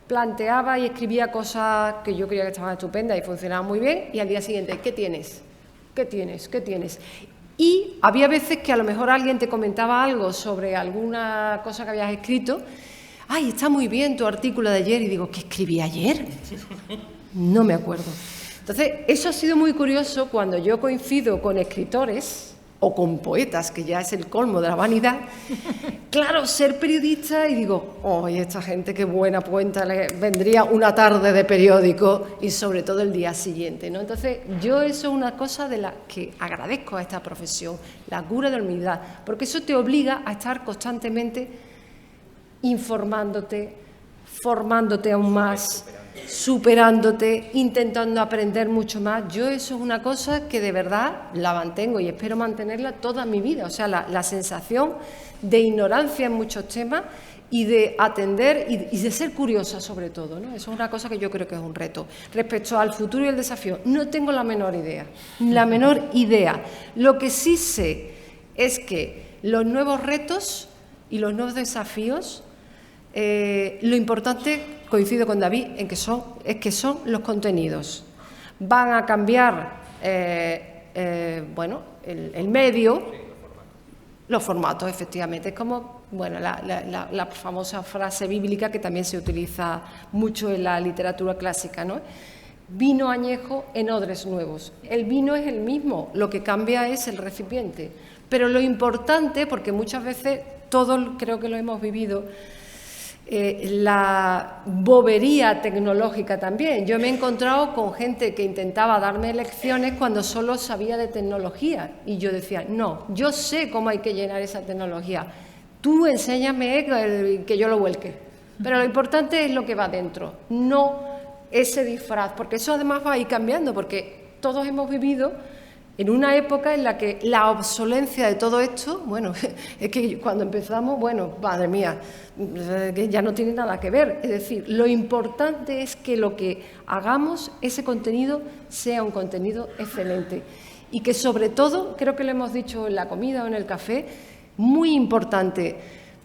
planteaba y escribía cosas que yo creía que estaban estupendas y funcionaban muy bien, y al día siguiente, ¿qué tienes? Y había veces que a lo mejor alguien te comentaba algo sobre alguna cosa que habías escrito. ¡Ay, está muy bien tu artículo de ayer! Y digo, ¿qué escribí ayer? No me acuerdo. Entonces, eso ha sido muy curioso cuando yo coincido con escritores o con poetas, que ya es el colmo de la vanidad. Claro, ser periodista y digo, ¡oye, esta gente qué buena cuenta le vendría una tarde de periódico y sobre todo el día siguiente, ¿no? Entonces, yo eso es una cosa de la que agradezco a esta profesión, la cura de la humildad, porque eso te obliga a estar constantemente informándote, formándote aún más, superándote, intentando aprender mucho más. Yo eso es una cosa que de verdad la mantengo y espero mantenerla toda mi vida. O sea, la sensación de ignorancia en muchos temas y de atender y de ser curiosa sobre todo, ¿no? Eso es una cosa que yo creo que es un reto. Respecto al futuro y el desafío, no tengo la menor idea. Lo que sí sé es que los nuevos retos y los nuevos desafíos, lo importante, coincido con David, es que son los contenidos. Van a cambiar el medio, los formatos, efectivamente. Es como la famosa frase bíblica que también se utiliza mucho en la literatura clásica, ¿no? Vino añejo en odres nuevos. El vino es el mismo, lo que cambia es el recipiente. Pero lo importante, porque muchas veces todos creo que lo hemos vivido, la bobería tecnológica también. Yo me he encontrado con gente que intentaba darme lecciones cuando solo sabía de tecnología y yo decía, no, yo sé cómo hay que llenar esa tecnología, tú enséñame que yo lo vuelque. Pero lo importante es lo que va dentro, no ese disfraz, porque eso además va a ir cambiando, porque todos hemos vivido en una época en la que la obsolencia de todo esto, bueno, es que cuando empezamos, bueno, madre mía, que ya no tiene nada que ver. Es decir, lo importante es que lo que hagamos, ese contenido, sea un contenido excelente. Y que sobre todo, creo que lo hemos dicho en la comida o en el café, muy importante,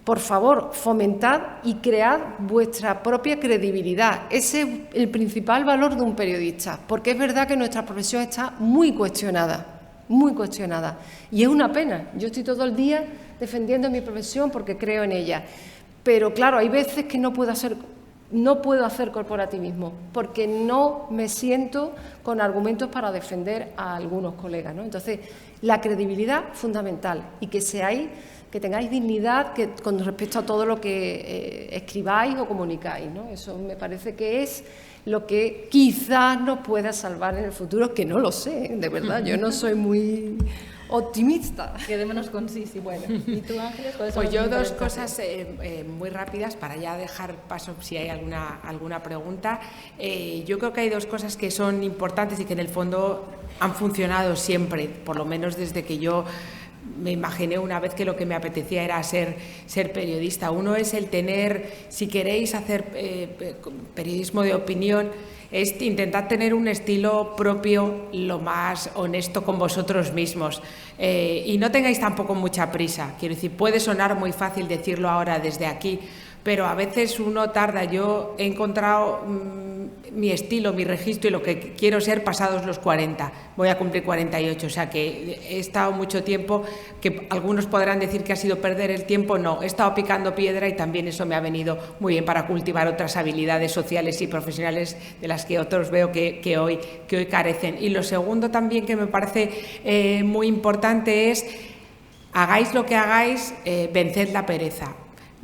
por favor, fomentad y cread vuestra propia credibilidad. Ese es el principal valor de un periodista, porque es verdad que nuestra profesión está muy cuestionada. Y es una pena. Yo estoy todo el día defendiendo mi profesión porque creo en ella. Pero claro, hay veces que no puedo hacer no puedo hacer corporativismo porque no me siento con argumentos para defender a algunos colegas, ¿no? Entonces, la credibilidad fundamental y que tengáis dignidad con respecto a todo lo que escribáis o comunicáis, ¿no? Eso me parece que es lo que quizás nos pueda salvar en el futuro, que no lo sé, de verdad, yo no soy muy optimista. Quedémonos con sí. Bueno, ¿y tú, Ángeles? Pues yo dos cosas muy rápidas para ya dejar paso si hay alguna pregunta. Yo creo que hay dos cosas que son importantes y que en el fondo han funcionado siempre, por lo menos desde que yo me imaginé una vez que lo que me apetecía era ser periodista. Uno es el tener, si queréis hacer periodismo de opinión, es intentar tener un estilo propio lo más honesto con vosotros mismos y no tengáis tampoco mucha prisa. Quiero decir, puede sonar muy fácil decirlo ahora desde aquí, pero a veces uno tarda. Yo he encontrado mi estilo, mi registro y lo que quiero ser pasados los 40. Voy a cumplir 48, o sea que he estado mucho tiempo, que algunos podrán decir que ha sido perder el tiempo. No, he estado picando piedra y también eso me ha venido muy bien para cultivar otras habilidades sociales y profesionales de las que otros veo que hoy carecen. Y lo segundo también que me parece muy importante es, hagáis lo que hagáis, venced la pereza.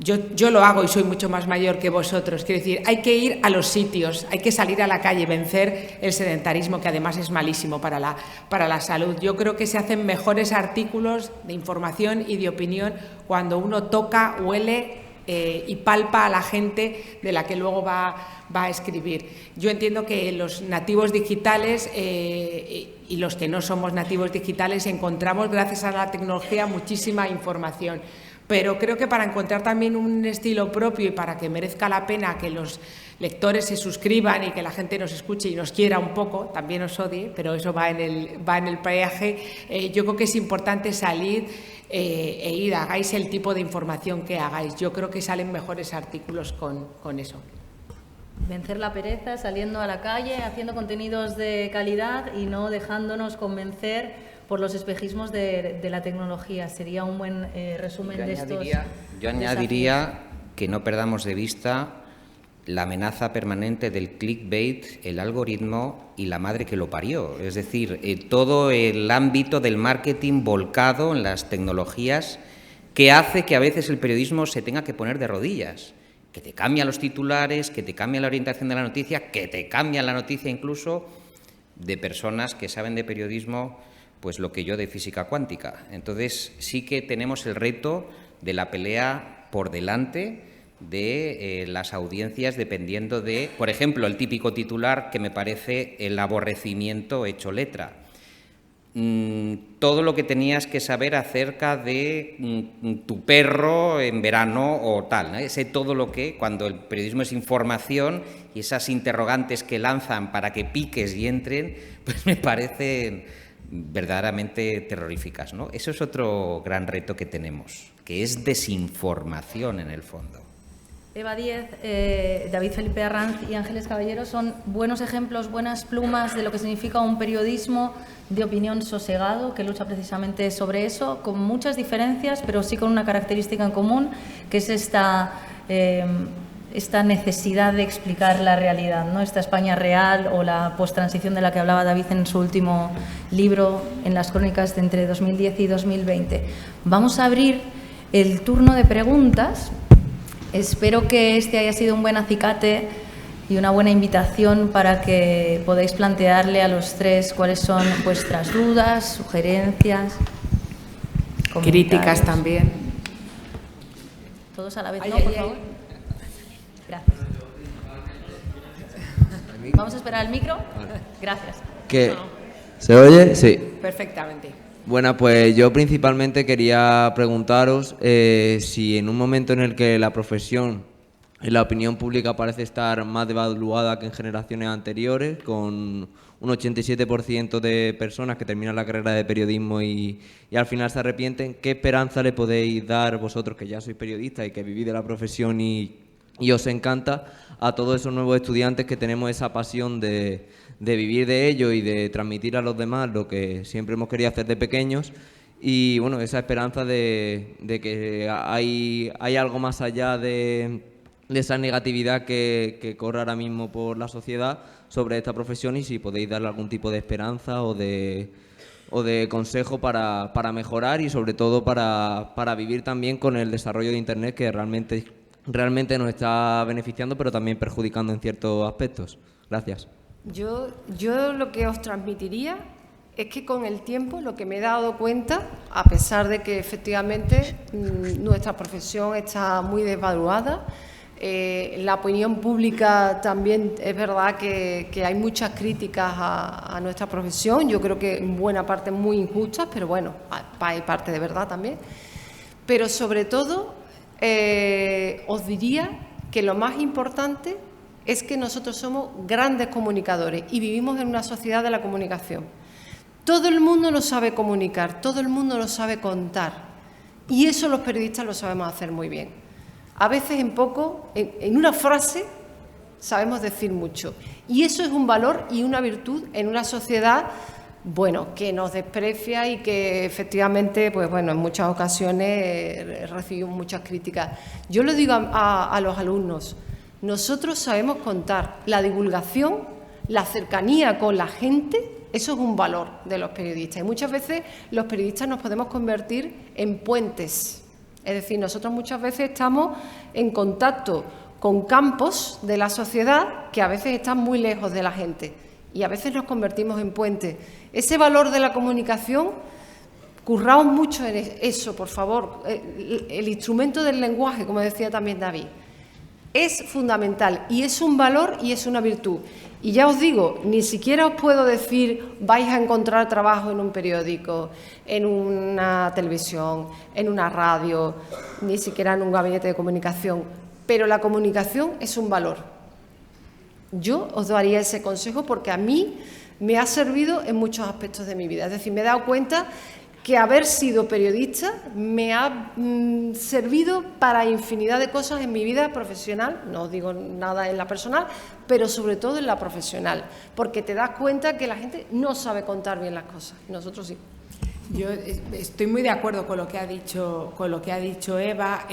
Yo lo hago y soy mucho más mayor que vosotros. Quiero decir, hay que ir a los sitios, hay que salir a la calle, vencer el sedentarismo, que además es malísimo para la salud. Yo creo que se hacen mejores artículos de información y de opinión cuando uno toca, huele y palpa a la gente de la que luego va a escribir. Yo entiendo que los nativos digitales y los que no somos nativos digitales encontramos, gracias a la tecnología, muchísima información. Pero creo que para encontrar también un estilo propio y para que merezca la pena que los lectores se suscriban y que la gente nos escuche y nos quiera un poco, también os odie, pero eso va en el peaje, yo creo que es importante salir e ir, hagáis el tipo de información que hagáis. Yo creo que salen mejores artículos con eso. Vencer la pereza, saliendo a la calle, haciendo contenidos de calidad y no dejándonos convencer por los espejismos de la tecnología. Sería un buen resumen de estos. Yo añadiría que no perdamos de vista la amenaza permanente del clickbait, el algoritmo y la madre que lo parió. Es decir, todo el ámbito del marketing volcado en las tecnologías que hace que a veces el periodismo se tenga que poner de rodillas, que te cambia los titulares, que te cambia la orientación de la noticia, que te cambia la noticia incluso de personas que saben de periodismo pues lo que yo de física cuántica. Entonces sí que tenemos el reto de la pelea por delante de las audiencias dependiendo de, por ejemplo, el típico titular que me parece el aborrecimiento hecho letra. Todo lo que tenías que saber acerca de tu perro en verano o tal, ¿no? Ese todo lo que, cuando el periodismo es información y esas interrogantes que lanzan para que piques y entren, pues me parecen verdaderamente terroríficas, ¿no? Eso es otro gran reto que tenemos, que es desinformación en el fondo. Eva Díez, David Felipe Arranz y Ángeles Caballero son buenos ejemplos, buenas plumas de lo que significa un periodismo de opinión sosegado, que lucha precisamente sobre eso, con muchas diferencias, pero sí con una característica en común, que es esta necesidad de explicar la realidad, ¿no? Esta España real o la posttransición de la que hablaba David en su último libro, en las crónicas de entre 2010 y 2020. Vamos a abrir el turno de preguntas. Espero que este haya sido un buen acicate y una buena invitación para que podáis plantearle a los tres cuáles son vuestras dudas, sugerencias, críticas también. Todos a la vez, ¿no? Por favor. Gracias. Vamos a esperar el micro. Gracias. ¿Se oye? Sí. Perfectamente. Bueno, pues yo principalmente quería preguntaros si en un momento en el que la profesión y la opinión pública parece estar más devaluada que en generaciones anteriores, con un 87% de personas que terminan la carrera de periodismo y al final se arrepienten, ¿qué esperanza le podéis dar vosotros, que ya sois periodistas y que vivís de la profesión y os encanta, a todos esos nuevos estudiantes que tenemos esa pasión de vivir de ello y de transmitir a los demás lo que siempre hemos querido hacer de pequeños? Y bueno, esa esperanza de que hay algo más allá de esa negatividad que corre ahora mismo por la sociedad sobre esta profesión, y si podéis darle algún tipo de esperanza o de consejo para mejorar, y sobre todo para vivir también con el desarrollo de Internet, que realmente nos está beneficiando, pero también perjudicando en ciertos aspectos. Gracias. Yo lo que os transmitiría es que con el tiempo lo que me he dado cuenta, a pesar de que efectivamente nuestra profesión está muy desvaluada, la opinión pública también es verdad que hay muchas críticas a nuestra profesión, yo creo que en buena parte muy injustas, pero bueno, hay parte de verdad también. Pero sobre todo os diría que lo más importante es que nosotros somos grandes comunicadores y vivimos en una sociedad de la comunicación. Todo el mundo lo sabe comunicar, todo el mundo lo sabe contar, y eso los periodistas lo sabemos hacer muy bien. A veces en una frase sabemos decir mucho, y eso es un valor y una virtud en una sociedad, bueno, que nos desprecia y que efectivamente, pues bueno, en muchas ocasiones recibimos muchas críticas. Yo le digo a los alumnos, nosotros sabemos contar, la divulgación, la cercanía con la gente, eso es un valor de los periodistas, y muchas veces los periodistas nos podemos convertir en puentes. Es decir, nosotros muchas veces estamos en contacto con campos de la sociedad que a veces están muy lejos de la gente, y a veces nos convertimos en puentes. Ese valor de la comunicación, curraos mucho en eso, por favor. El instrumento del lenguaje, como decía también David, es fundamental, y es un valor y es una virtud. Y ya os digo, ni siquiera os puedo decir vais a encontrar trabajo en un periódico, en una televisión, en una radio, ni siquiera en un gabinete de comunicación, pero la comunicación es un valor. Yo os daría ese consejo porque a mí me ha servido en muchos aspectos de mi vida. Es decir, me he dado cuenta que haber sido periodista me ha servido para infinidad de cosas en mi vida profesional, no digo nada en la personal, pero sobre todo en la profesional, porque te das cuenta que la gente no sabe contar bien las cosas, nosotros sí. Yo estoy muy de acuerdo con lo que ha dicho Eva.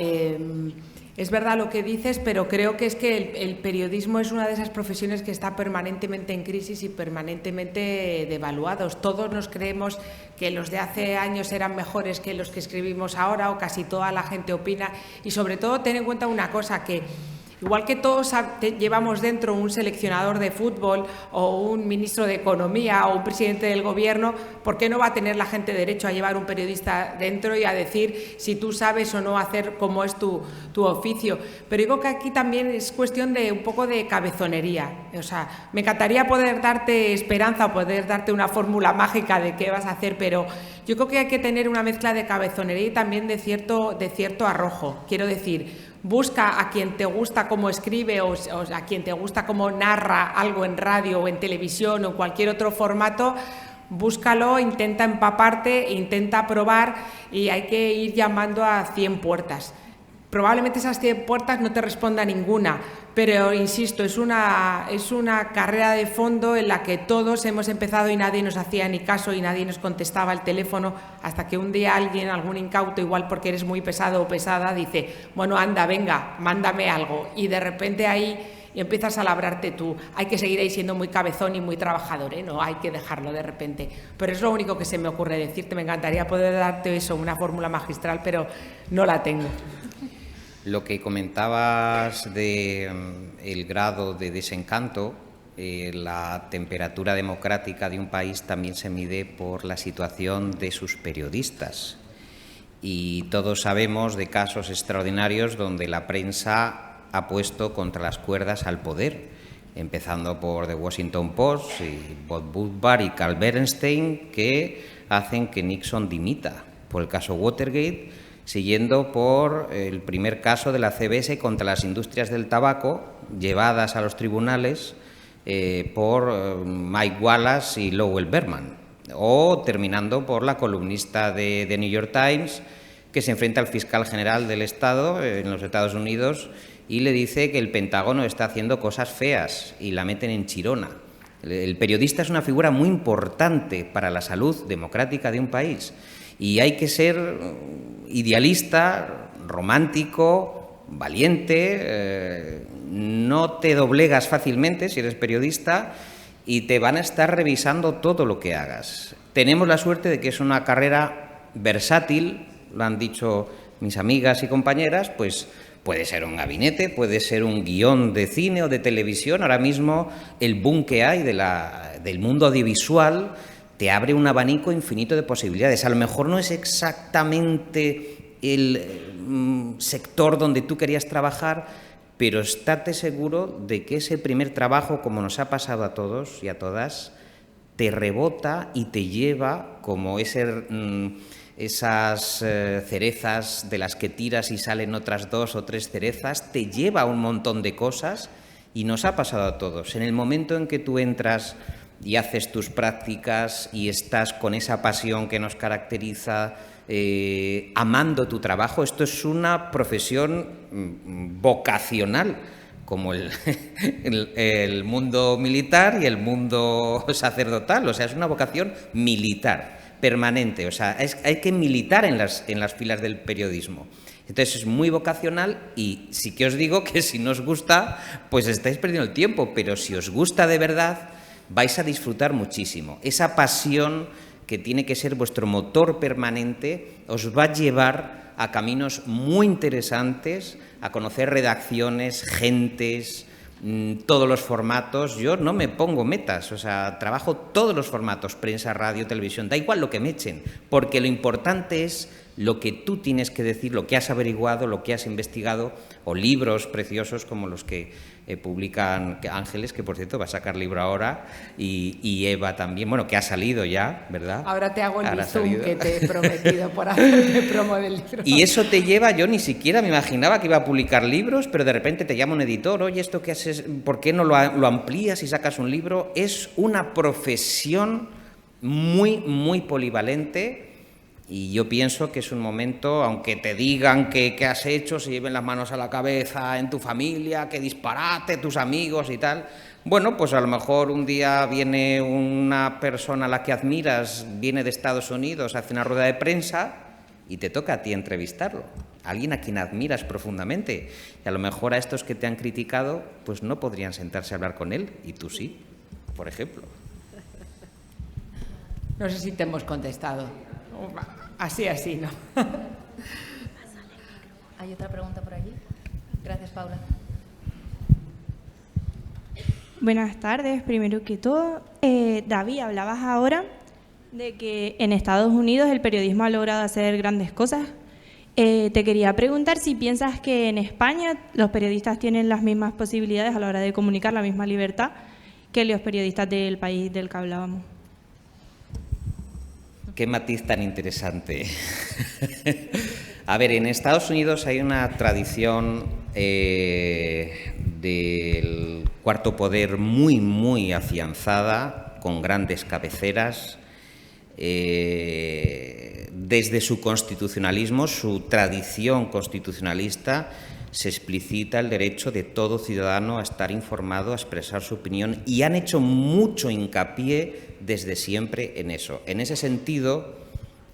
Es verdad lo que dices, pero creo que es que el periodismo es una de esas profesiones que está permanentemente en crisis y permanentemente devaluados. Todos nos creemos que los de hace años eran mejores que los que escribimos ahora, o casi toda la gente opina, y sobre todo ten en cuenta una cosa, que igual que todos llevamos dentro un seleccionador de fútbol o un ministro de Economía o un presidente del Gobierno, ¿por qué no va a tener la gente derecho a llevar un periodista dentro y a decir si tú sabes o no hacer cómo es tu oficio? Pero digo que aquí también es cuestión de un poco de cabezonería. O sea, me encantaría poder darte esperanza o poder darte una fórmula mágica de qué vas a hacer, pero yo creo que hay que tener una mezcla de cabezonería y también de cierto arrojo. Quiero decir, busca a quien te gusta cómo escribe o a quien te gusta cómo narra algo en radio o en televisión o en cualquier otro formato, búscalo, intenta empaparte, intenta probar, y hay que ir llamando a 100 puertas. Probablemente esas 100 puertas no te responda ninguna, pero insisto, es una carrera de fondo en la que todos hemos empezado y nadie nos hacía ni caso y nadie nos contestaba el teléfono, hasta que un día alguien, algún incauto, igual porque eres muy pesado o pesada, dice, bueno, anda, venga, mándame algo, y de repente ahí empiezas a labrarte tú. Hay que seguir ahí siendo muy cabezón y muy trabajador, ¿eh? No hay que dejarlo de repente. Pero es lo único que se me ocurre decirte. Me encantaría poder darte eso, una fórmula magistral, pero no la tengo. Lo que comentabas de el grado de desencanto, la temperatura democrática de un país también se mide por la situación de sus periodistas. Y todos sabemos de casos extraordinarios donde la prensa ha puesto contra las cuerdas al poder, empezando por The Washington Post y Bob Woodward y Carl Bernstein, que hacen que Nixon dimita, por el caso Watergate, siguiendo por el primer caso de la CBS contra las industrias del tabaco, llevadas a los tribunales por Mike Wallace y Lowell Berman, o terminando por la columnista de The New York Times, que se enfrenta al fiscal general del Estado en los Estados Unidos y le dice que el Pentágono está haciendo cosas feas y la meten en chirona. El periodista es una figura muy importante para la salud democrática de un país. Y hay que ser idealista, romántico, valiente, no te doblegas fácilmente si eres periodista y te van a estar revisando todo lo que hagas. Tenemos la suerte de que es una carrera versátil, lo han dicho mis amigas y compañeras, pues puede ser un gabinete, puede ser un guión de cine o de televisión. Ahora mismo el boom que hay del mundo audiovisual te abre un abanico infinito de posibilidades. A lo mejor no es exactamente el sector donde tú querías trabajar, pero estate seguro de que ese primer trabajo, como nos ha pasado a todos y a todas, te rebota y te lleva como esas cerezas de las que tiras y salen otras 2 o 3 cerezas, te lleva a un montón de cosas y nos ha pasado a todos. En el momento en que tú entras y haces tus prácticas y estás con esa pasión que nos caracteriza, amando tu trabajo, esto es una profesión vocacional, como el mundo militar y el mundo sacerdotal, o sea, es una vocación militar, permanente, o sea, hay que militar en las filas del periodismo. Entonces es muy vocacional y sí que os digo que si no os gusta, pues estáis perdiendo el tiempo, pero si os gusta de verdad, vais a disfrutar muchísimo. Esa pasión que tiene que ser vuestro motor permanente os va a llevar a caminos muy interesantes, a conocer redacciones, gentes, todos los formatos. Yo no me pongo metas, o sea, trabajo todos los formatos, prensa, radio, televisión, da igual lo que me echen, porque lo importante es lo que tú tienes que decir, lo que has averiguado, lo que has investigado, o libros preciosos como los que publican Ángeles, que por cierto va a sacar libro ahora, y Eva también, bueno, que ha salido ya, ¿verdad? Ahora te hago el zoom que te he prometido por hacerte promo del libro. Y eso te lleva, yo ni siquiera me imaginaba que iba a publicar libros, pero de repente te llama un editor, oye, ¿esto qué haces? ¿Por qué no lo amplías y sacas un libro? Es una profesión muy, muy polivalente. Y yo pienso que es un momento, aunque te digan que has hecho, se lleven las manos a la cabeza en tu familia, que disparate tus amigos y tal, bueno, pues a lo mejor un día viene una persona a la que admiras, viene de Estados Unidos, hace una rueda de prensa y te toca a ti entrevistarlo. Alguien a quien admiras profundamente. Y a lo mejor a estos que te han criticado, pues no podrían sentarse a hablar con él, y tú sí, por ejemplo. No sé si te hemos contestado. Así, ¿no? ¿Hay otra pregunta por allí? Gracias, Paula. Buenas tardes. Primero que todo, David, hablabas ahora de que en Estados Unidos el periodismo ha logrado hacer grandes cosas. Te quería preguntar si piensas que en España los periodistas tienen las mismas posibilidades a la hora de comunicar, la misma libertad que los periodistas del país del que hablábamos. Qué matiz tan interesante. A ver, en Estados Unidos hay una tradición del cuarto poder muy, muy afianzada, con grandes cabeceras. Desde su constitucionalismo, su tradición constitucionalista, se explicita el derecho de todo ciudadano a estar informado, a expresar su opinión, y han hecho mucho hincapié desde siempre en eso. En ese sentido,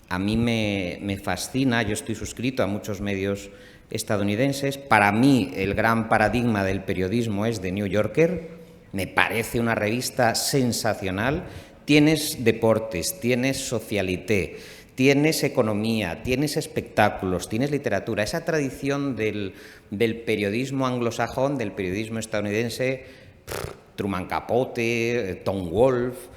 a mí me fascina, yo estoy suscrito a muchos medios estadounidenses. Para mí, el gran paradigma del periodismo es The New Yorker, me parece una revista sensacional. Tienes deportes, tienes socialité, tienes economía, tienes espectáculos, tienes literatura. Esa tradición del periodismo anglosajón, del periodismo estadounidense, Truman Capote, Tom Wolfe,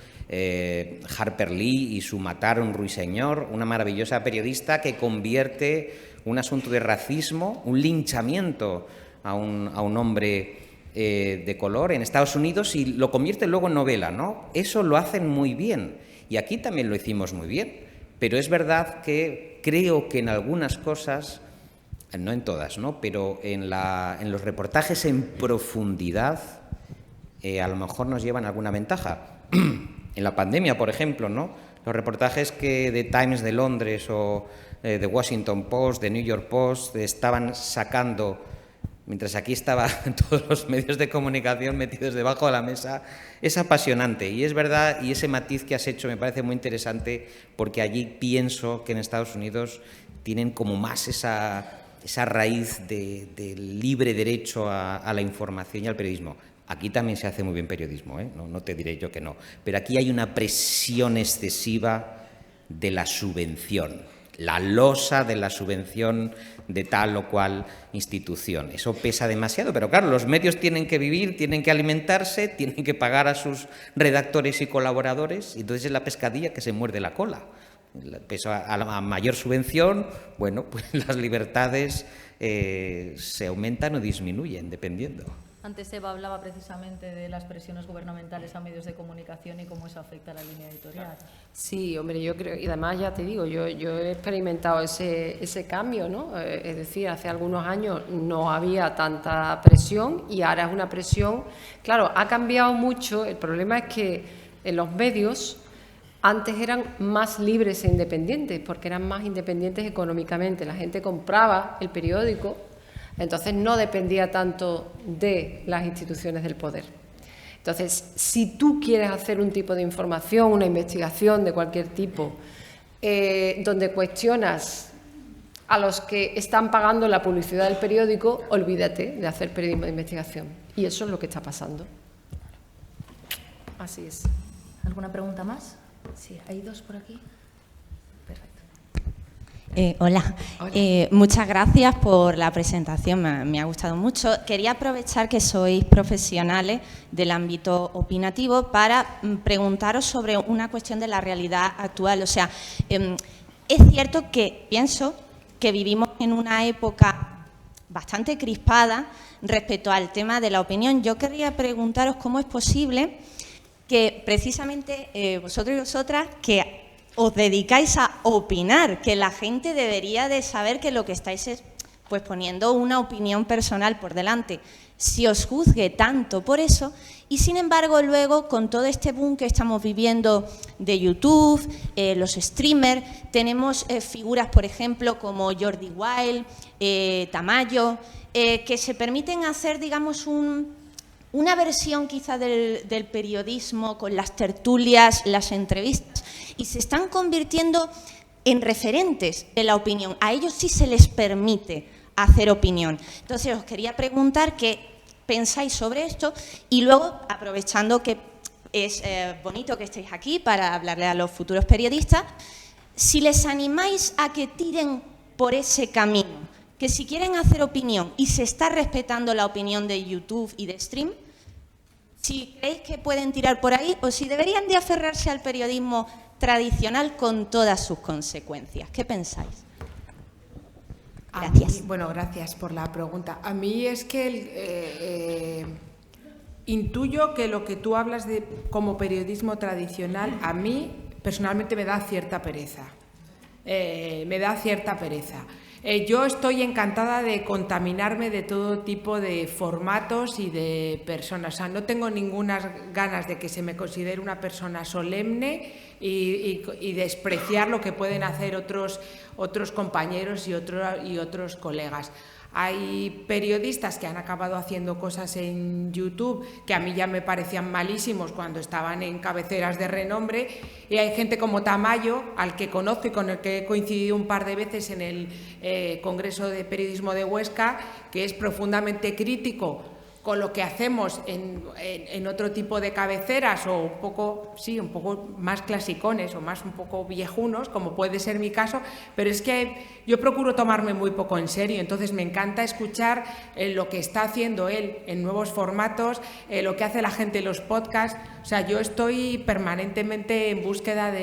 Harper Lee y su Matar a un ruiseñor, una maravillosa periodista que convierte un asunto de racismo, un linchamiento a un hombre de color en Estados Unidos, y lo convierte luego en novela, ¿no? Eso lo hacen muy bien, y aquí también lo hicimos muy bien, pero es verdad que creo que en algunas cosas, no en todas, ¿no?, pero en los reportajes en profundidad a lo mejor nos llevan alguna ventaja. En la pandemia, por ejemplo, ¿no?, los reportajes que de Times de Londres o de Washington Post, de New York Post, estaban sacando, mientras aquí estaban todos los medios de comunicación metidos debajo de la mesa, es apasionante. Y es verdad, y ese matiz que has hecho me parece muy interesante, porque allí pienso que en Estados Unidos tienen como más esa raíz del libre derecho a la información y al periodismo. Aquí también se hace muy bien periodismo, ¿eh? No te diré yo que no, pero aquí hay una presión excesiva de la subvención, la losa de la subvención de tal o cual institución. Eso pesa demasiado, pero claro, los medios tienen que vivir, tienen que alimentarse, tienen que pagar a sus redactores y colaboradores, y entonces es la pescadilla que se muerde la cola. A mayor subvención, bueno, pues las libertades se aumentan o disminuyen, dependiendo. Antes Eva hablaba precisamente de las presiones gubernamentales a medios de comunicación y cómo eso afecta a la línea editorial. Sí, hombre, yo creo, y además ya te digo, yo he experimentado ese cambio, ¿no? Es decir, hace algunos años no había tanta presión y ahora es una presión. Claro, ha cambiado mucho. El problema es que en los medios antes eran más libres e independientes, porque eran más independientes económicamente. La gente compraba el periódico, entonces no dependía tanto de las instituciones del poder. Entonces, si tú quieres hacer un tipo de información, una investigación de cualquier tipo, donde cuestionas a los que están pagando la publicidad del periódico, olvídate de hacer periodismo de investigación. Y eso es lo que está pasando. Así es. ¿Alguna pregunta más? Sí, hay dos por aquí. Perfecto. Hola. Muchas gracias por la presentación, me ha gustado mucho. Quería aprovechar que sois profesionales del ámbito opinativo para preguntaros sobre una cuestión de la realidad actual. O sea, es cierto que pienso que vivimos en una época bastante crispada respecto al tema de la opinión. Yo querría preguntaros cómo es posible que precisamente vosotros y vosotras que os dedicáis a opinar, que la gente debería de saber que lo que estáis es pues poniendo una opinión personal por delante, si os juzgue tanto por eso, y sin embargo luego con todo este boom que estamos viviendo de YouTube, los streamers, tenemos figuras por ejemplo como Jordi Wild, Tamayo, que se permiten hacer digamos una versión quizá del periodismo con las tertulias, las entrevistas, y se están convirtiendo en referentes de la opinión. A ellos sí se les permite hacer opinión. Entonces, os quería preguntar qué pensáis sobre esto y luego, aprovechando que es bonito que estéis aquí para hablarle a los futuros periodistas, si les animáis a que tiren por ese camino, que si quieren hacer opinión y se está respetando la opinión de YouTube y de Stream, si creéis que pueden tirar por ahí o si deberían de aferrarse al periodismo tradicional con todas sus consecuencias. ¿Qué pensáis? Gracias. Bueno, gracias por la pregunta. A mí es que intuyo que lo que tú hablas de como periodismo tradicional, a mí personalmente me da cierta pereza. Yo estoy encantada de contaminarme de todo tipo de formatos y de personas. O sea, no tengo ninguna ganas de que se me considere una persona solemne y despreciar lo que pueden hacer otros compañeros y otros colegas. Hay periodistas que han acabado haciendo cosas en YouTube que a mí ya me parecían malísimos cuando estaban en cabeceras de renombre, y hay gente como Tamayo, al que conozco y con el que he coincidido un par de veces en el Congreso de Periodismo de Huesca, que es profundamente crítico con lo que hacemos en otro tipo de cabeceras o un poco más clasicones o más un poco viejunos, como puede ser mi caso, pero es que yo procuro tomarme muy poco en serio, entonces me encanta escuchar lo que está haciendo él en nuevos formatos, lo que hace la gente en los podcasts. O sea, yo estoy permanentemente en búsqueda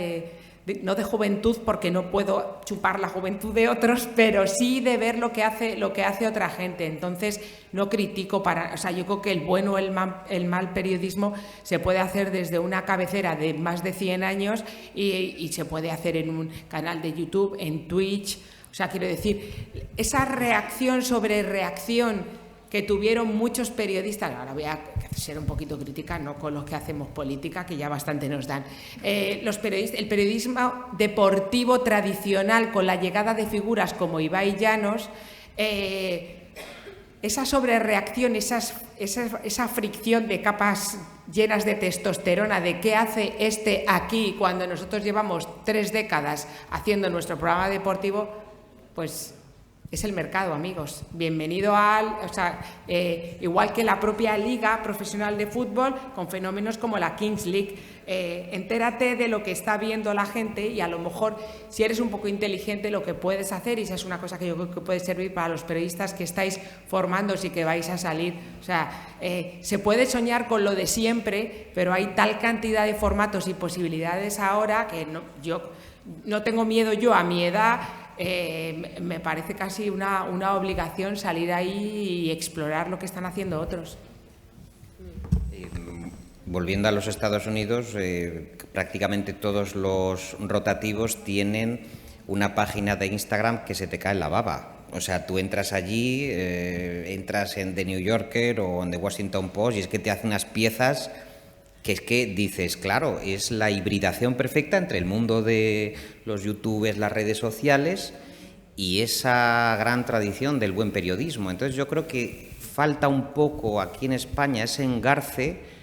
no de juventud, porque no puedo chupar la juventud de otros, pero sí de ver lo que hace otra gente. Entonces no critico o sea, yo creo que el bueno o el mal periodismo se puede hacer desde una cabecera de más de 100 años y se puede hacer en un canal de YouTube, en Twitch. O sea, quiero decir, esa reacción sobre reacción que tuvieron muchos periodistas, ahora voy a ser un poquito crítica, no con los que hacemos política, que ya bastante nos dan, el periodismo deportivo tradicional, con la llegada de figuras como Ibai Llanos, esa sobrereacción, esa fricción de capas llenas de testosterona, de qué hace este aquí cuando nosotros llevamos 3 décadas haciendo nuestro programa deportivo, pues es el mercado, amigos. Bienvenido igual que la propia liga profesional de fútbol, con fenómenos como la Kings League. Entérate de lo que está viendo la gente y a lo mejor, si eres un poco inteligente, lo que puedes hacer, y esa es una cosa que yo creo que puede servir para los periodistas que estáis formándose y que vais a salir. O sea, se puede soñar con lo de siempre, pero hay tal cantidad de formatos y posibilidades ahora que yo no tengo miedo. Yo a mi edad me parece casi una obligación salir ahí y explorar lo que están haciendo otros. Volviendo a los Estados Unidos, prácticamente todos los rotativos tienen una página de Instagram que se te cae en la baba. O sea, tú entras allí, entras en The New Yorker o en The Washington Post y es que te hacen unas piezas que es que dices, claro, es la hibridación perfecta entre el mundo de los youtubers, las redes sociales y esa gran tradición del buen periodismo. Entonces yo creo que falta un poco aquí en España ese engarce.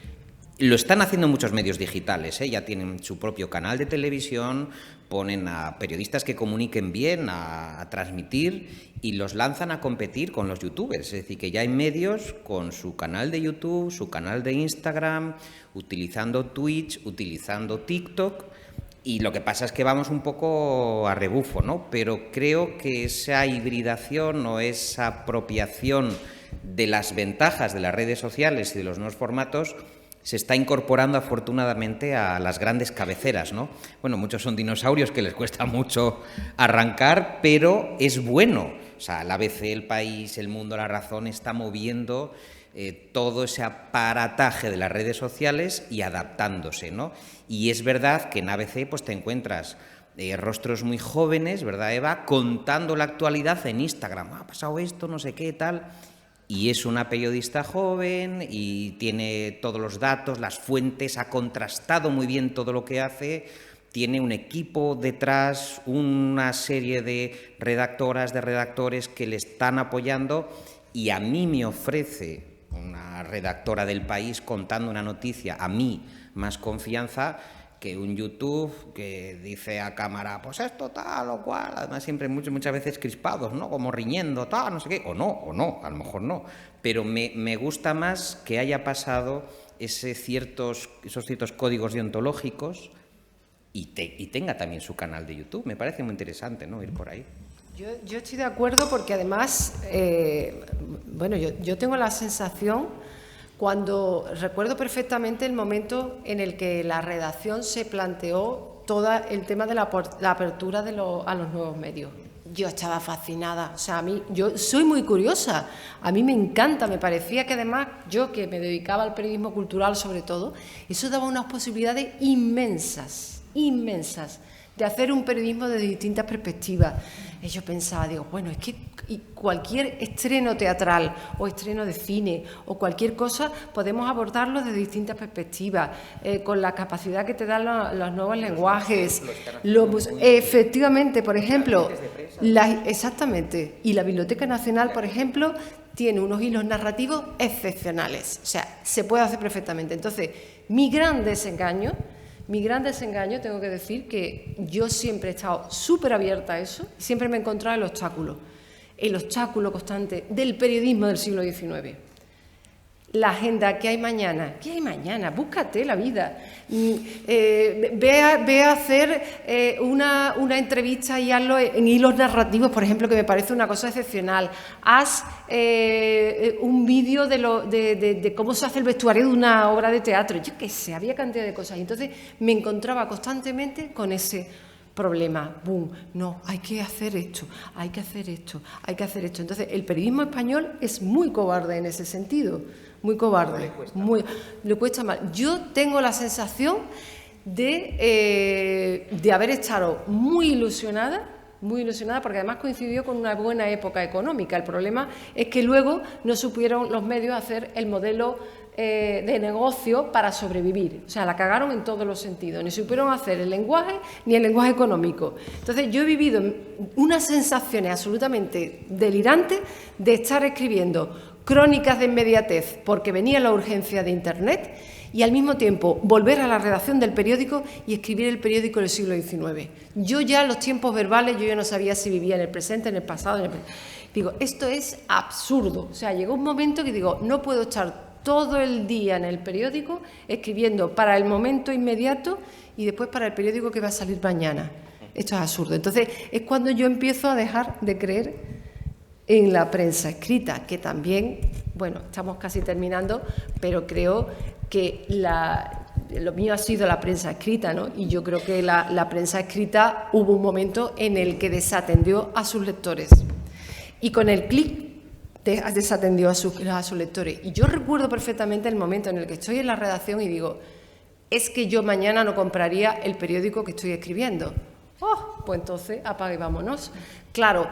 Lo están haciendo muchos medios digitales, ya tienen su propio canal de televisión, ponen a periodistas que comuniquen bien a transmitir y los lanzan a competir con los youtubers. Es decir, que ya hay medios con su canal de YouTube, su canal de Instagram, utilizando Twitch, utilizando TikTok, y lo que pasa es que vamos un poco a rebufo, ¿no? Pero creo que esa hibridación o esa apropiación de las ventajas de las redes sociales y de los nuevos formatos se está incorporando afortunadamente a las grandes cabeceras, ¿no? Bueno, muchos son dinosaurios que les cuesta mucho arrancar, pero es bueno. O sea, el ABC, El País, El Mundo, La Razón está moviendo todo ese aparataje de las redes sociales y adaptándose, ¿no? Y es verdad que en ABC pues te encuentras rostros muy jóvenes, ¿verdad, Eva?, contando la actualidad en Instagram. Ha pasado esto, no sé qué, tal. Y es una periodista joven y tiene todos los datos, las fuentes, ha contrastado muy bien todo lo que hace, tiene un equipo detrás, una serie de redactoras, de redactores que le están apoyando, y a mí me ofrece una redactora del País contando una noticia, a mí más confianza que un YouTube que dice a cámara, pues esto tal o cual, además siempre muchas veces crispados, ¿no? Como riñendo, tal, no sé qué, o no, a lo mejor no, pero me gusta más que haya pasado esos ciertos códigos deontológicos y tenga también su canal de YouTube. Me parece muy interesante, ¿no?, ir por ahí. Yo estoy de acuerdo porque además, bueno, yo tengo la sensación, cuando recuerdo perfectamente el momento en el que la redacción se planteó todo el tema de la apertura a los nuevos medios. Yo estaba fascinada, o sea, yo soy muy curiosa, a mí me encanta, me parecía que además yo, que me dedicaba al periodismo cultural sobre todo, eso daba unas posibilidades inmensas, de hacer un periodismo desde distintas perspectivas. Y yo pensaba, digo, bueno, es que cualquier estreno teatral o estreno de cine o cualquier cosa podemos abordarlo desde distintas perspectivas, con la capacidad que te dan los nuevos lenguajes. Efectivamente, por ejemplo, exactamente, y la Biblioteca Nacional, por ejemplo, tiene unos hilos narrativos excepcionales, o sea, se puede hacer perfectamente. Entonces, mi gran desengaño, tengo que decir que yo siempre he estado súper abierta a eso y siempre me he encontrado el obstáculo constante del periodismo del siglo XIX. La agenda, ¿qué hay mañana? ¿Qué hay mañana? Búscate la vida. Ve a hacer una entrevista y hazlo en hilos narrativos, por ejemplo, que me parece una cosa excepcional. Haz un vídeo de cómo se hace el vestuario de una obra de teatro. Yo qué sé, había cantidad de cosas. Y entonces me encontraba constantemente con ese problema. ¡Bum! No, hay que hacer esto, hay que hacer esto, hay que hacer esto. Entonces, el periodismo español es muy cobarde en ese sentido. Muy cobarde, le cuesta mal. Yo tengo la sensación de haber estado muy ilusionada, porque además coincidió con una buena época económica. El problema es que luego no supieron los medios hacer el modelo de negocio para sobrevivir. O sea, la cagaron en todos los sentidos. Ni supieron hacer el lenguaje ni el lenguaje económico. Entonces, yo he vivido unas sensaciones absolutamente delirantes de estar escribiendo crónicas de inmediatez porque venía la urgencia de Internet y al mismo tiempo volver a la redacción del periódico y escribir el periódico del siglo XIX. Yo ya los tiempos verbales, yo ya no sabía si vivía en el presente, en el pasado, digo, esto es absurdo. O sea, llegó un momento que digo, no puedo estar todo el día en el periódico escribiendo para el momento inmediato y después para el periódico que va a salir mañana. Esto es absurdo. Entonces, es cuando yo empiezo a dejar de creer en la prensa escrita, que también, bueno, estamos casi terminando, pero creo que lo mío ha sido la prensa escrita, ¿no? Y yo creo que la prensa escrita hubo un momento en el que desatendió a sus lectores. Y con el clic desatendió a sus lectores. Y yo recuerdo perfectamente el momento en el que estoy en la redacción y digo, es que yo mañana no compraría el periódico que estoy escribiendo. Oh, pues entonces apague y vámonos. Claro,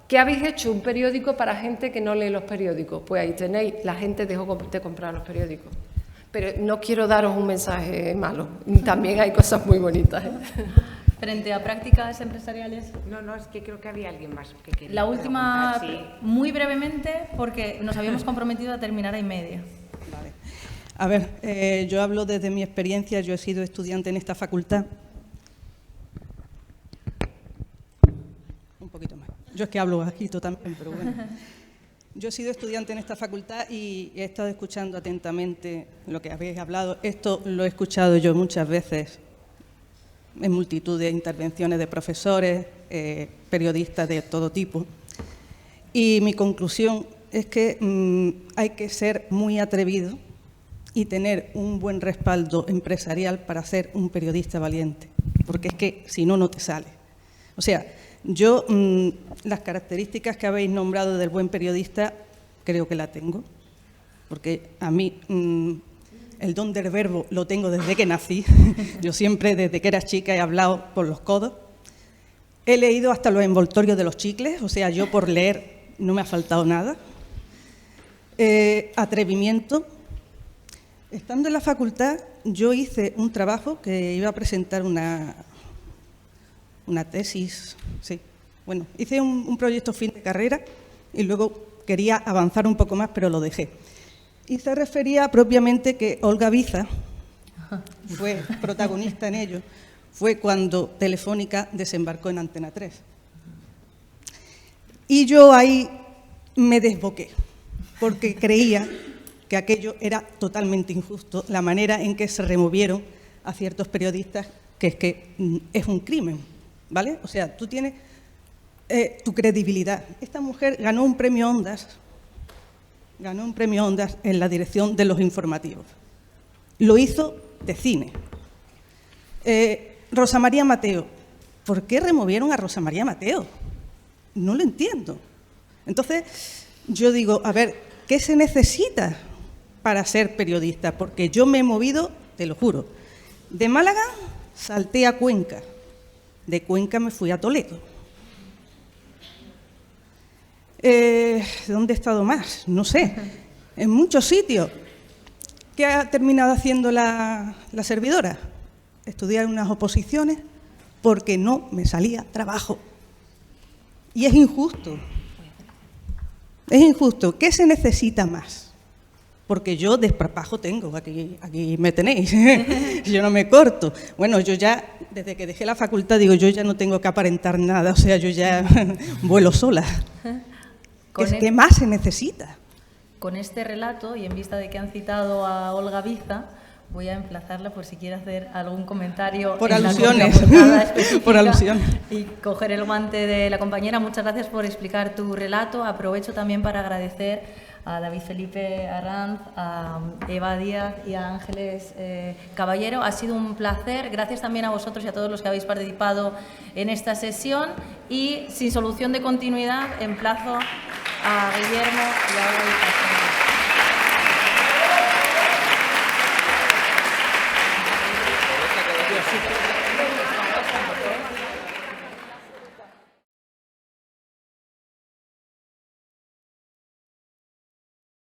¿qué habéis hecho? Un periódico para gente que no lee los periódicos. Pues ahí tenéis, la gente dejó de comprar los periódicos. Pero no quiero daros un mensaje malo. También hay cosas muy bonitas, ¿eh? Frente a prácticas empresariales. No, es que creo que había alguien más que quería La última, preguntar, sí. muy brevemente, porque nos habíamos comprometido a terminar a 1:30. Vale. A ver, yo hablo desde mi experiencia, yo he sido estudiante en esta facultad. Un poquito más. Yo es que hablo bajito también, pero bueno. Yo he sido estudiante en esta facultad y he estado escuchando atentamente lo que habéis hablado. Esto lo he escuchado yo muchas veces en multitud de intervenciones de profesores, periodistas de todo tipo. Y mi conclusión es que hay que ser muy atrevido y tener un buen respaldo empresarial para ser un periodista valiente, porque es que si no, no te sale. O sea, yo las características que habéis nombrado del buen periodista creo que la tengo, porque a mí el don del verbo lo tengo desde que nací. Yo siempre, desde que era chica, he hablado por los codos. He leído hasta los envoltorios de los chicles, o sea, yo por leer no me ha faltado nada. Atrevimiento. Estando en la facultad, yo hice un trabajo que iba a presentar una tesis, sí. Bueno, hice un proyecto fin de carrera y luego quería avanzar un poco más, pero lo dejé. Y se refería propiamente que Olga Biza fue protagonista en ello. Fue cuando Telefónica desembarcó en Antena 3. Y yo ahí me desboqué, porque creía que aquello era totalmente injusto, la manera en que se removieron a ciertos periodistas, que es un crimen, ¿vale? O sea, tú tienes tu credibilidad. Esta mujer ganó un premio Ondas en la dirección de los informativos. Lo hizo de cine. Rosa María Mateo. ¿Por qué removieron a Rosa María Mateo? No lo entiendo. Entonces, yo digo, a ver, ¿qué se necesita para ser periodista? Porque yo me he movido, te lo juro, de Málaga salté a Cuenca, de Cuenca me fui a Toledo. ¿Dónde he estado más? No sé, en muchos sitios. ¿Qué ha terminado haciendo la servidora? Estudiar unas oposiciones porque no me salía trabajo. Y es injusto. Es injusto. ¿Qué se necesita más? Porque yo desparpajo tengo, aquí me tenéis, yo no me corto. Bueno, yo ya, desde que dejé la facultad, digo, yo ya no tengo que aparentar nada, o sea, yo ya vuelo sola. ¿Qué más se necesita? Con este relato, y en vista de que han citado a Olga Biza, voy a emplazarla por si quiere hacer algún comentario. Por en alusiones, la contraportada específica por alusiones. Y coger el guante de la compañera. Muchas gracias por explicar tu relato. Aprovecho también para agradecer a David Felipe Arranz, a Eva Díaz y a Ángeles Caballero. Ha sido un placer. Gracias también a vosotros y a todos los que habéis participado en esta sesión. Y sin solución de continuidad, emplazo a Guillermo y a Olga.